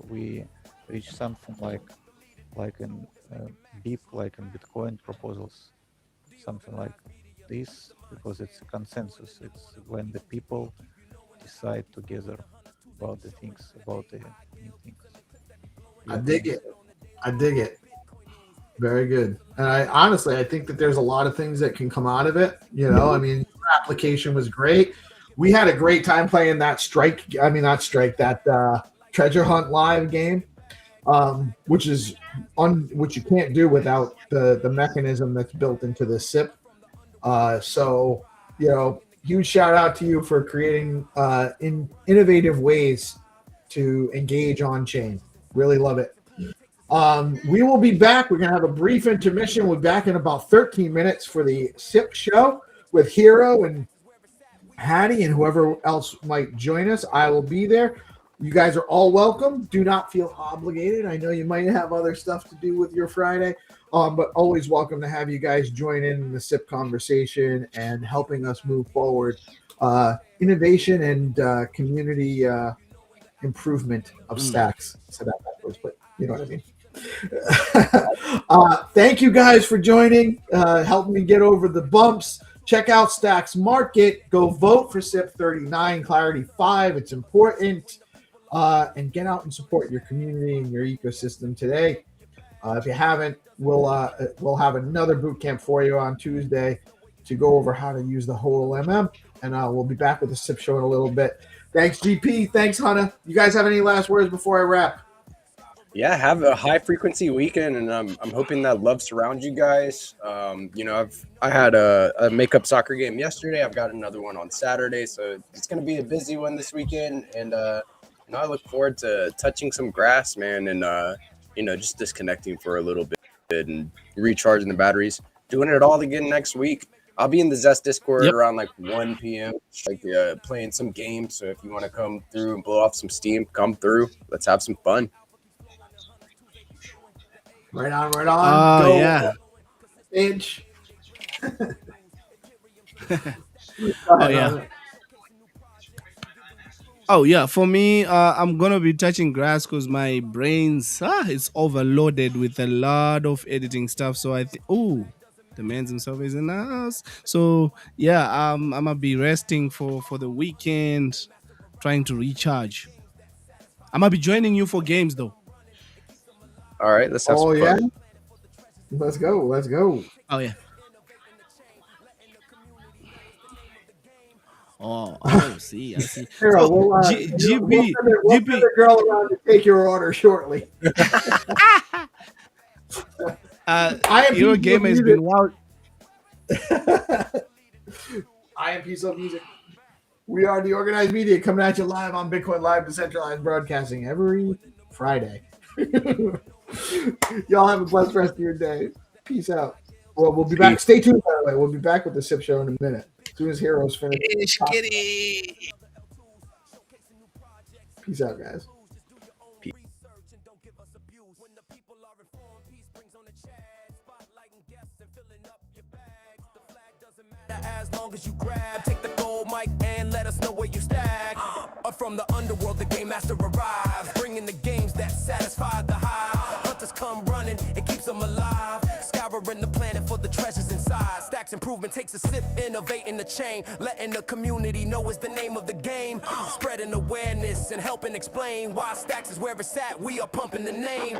[SPEAKER 11] we reach something like in BIP, like in Bitcoin proposals, something like this, because it's a consensus. It's when the people decide together about the things, about the new things.
[SPEAKER 6] I dig it. Very good. And I think that there's a lot of things that can come out of it. I mean, your application was great. We had a great time playing that treasure hunt live game, which you can't do without the mechanism that's built into the SIP. So, huge shout out to you for creating innovative ways to engage on chain. Really love it. We will be back. We're going to have a brief intermission. We'll be back in about 13 minutes for the SIP show with Hero and Hattie and whoever else might join us. I will be there. You guys are all welcome. Do not feel obligated. I know you might have other stuff to do with your Friday, but always welcome to have you guys join in the SIP conversation and helping us move forward. Innovation and community improvement of Stacks. So that backwards, but you know what I mean. Thank you guys for joining, helping me get over the bumps. Check out StacksMarket. Go vote for SIP 39 Clarity 5. It's important. and get out and support your community and your ecosystem today. If you haven't, we'll have another boot camp for you on Tuesday to go over how to use the HODLMM, and we'll be back with the SIP show in a little bit. Thanks, GP. Thanks, Hunter. You guys have any last words before I wrap?
[SPEAKER 8] Yeah, have a high frequency weekend, and I'm hoping that love surrounds you guys. I had a makeup soccer game yesterday. I've got another one on Saturday, so it's gonna be a busy one this weekend. And I look forward to touching some grass, man, and just disconnecting for a little bit and recharging the batteries. Doing it all again next week. I'll be in the Zest Discord around like 1 p.m. Playing some games. So if you want to come through and blow off some steam, come through. Let's have some fun.
[SPEAKER 6] Right on. Go.
[SPEAKER 9] Yeah.
[SPEAKER 6] Inch.
[SPEAKER 9] Oh yeah, for me, I'm gonna be touching grass because my brain's it's overloaded with a lot of editing stuff. So I think, the man himself is in the house. So yeah, I'm gonna be resting for the weekend, trying to recharge. I'm gonna be joining you for games though.
[SPEAKER 8] All right, let's have some fun.
[SPEAKER 6] Yeah, let's go.
[SPEAKER 9] Oh yeah. Oh, see, I see.
[SPEAKER 6] Hero,
[SPEAKER 9] So,
[SPEAKER 6] we'll
[SPEAKER 9] GP,
[SPEAKER 6] send the girl around to take your order shortly.
[SPEAKER 9] Your game has been wild.
[SPEAKER 6] I am Peace of Music. We are the Organized Media coming at you live on Bitcoin Live Decentralized Broadcasting every Friday. Y'all have a blessed rest of your day. Peace out. Well, we'll be back. Stay tuned, by the way. We'll be back with the SIP show in a minute. As soon as Heroes finish. Peace out, guys.
[SPEAKER 7] As long as you grab, take the gold mic and let us know where you stack. From the underworld, the game master arrives, bringing the games that satisfy the hive. Hunters come running, it keeps them alive. Scouring the planet for the treasures inside. Stacks improvement takes a sip, innovating the chain, letting the community know is the name of the game. Spreading awareness and helping explain why Stacks is where it's at. We are pumping the name.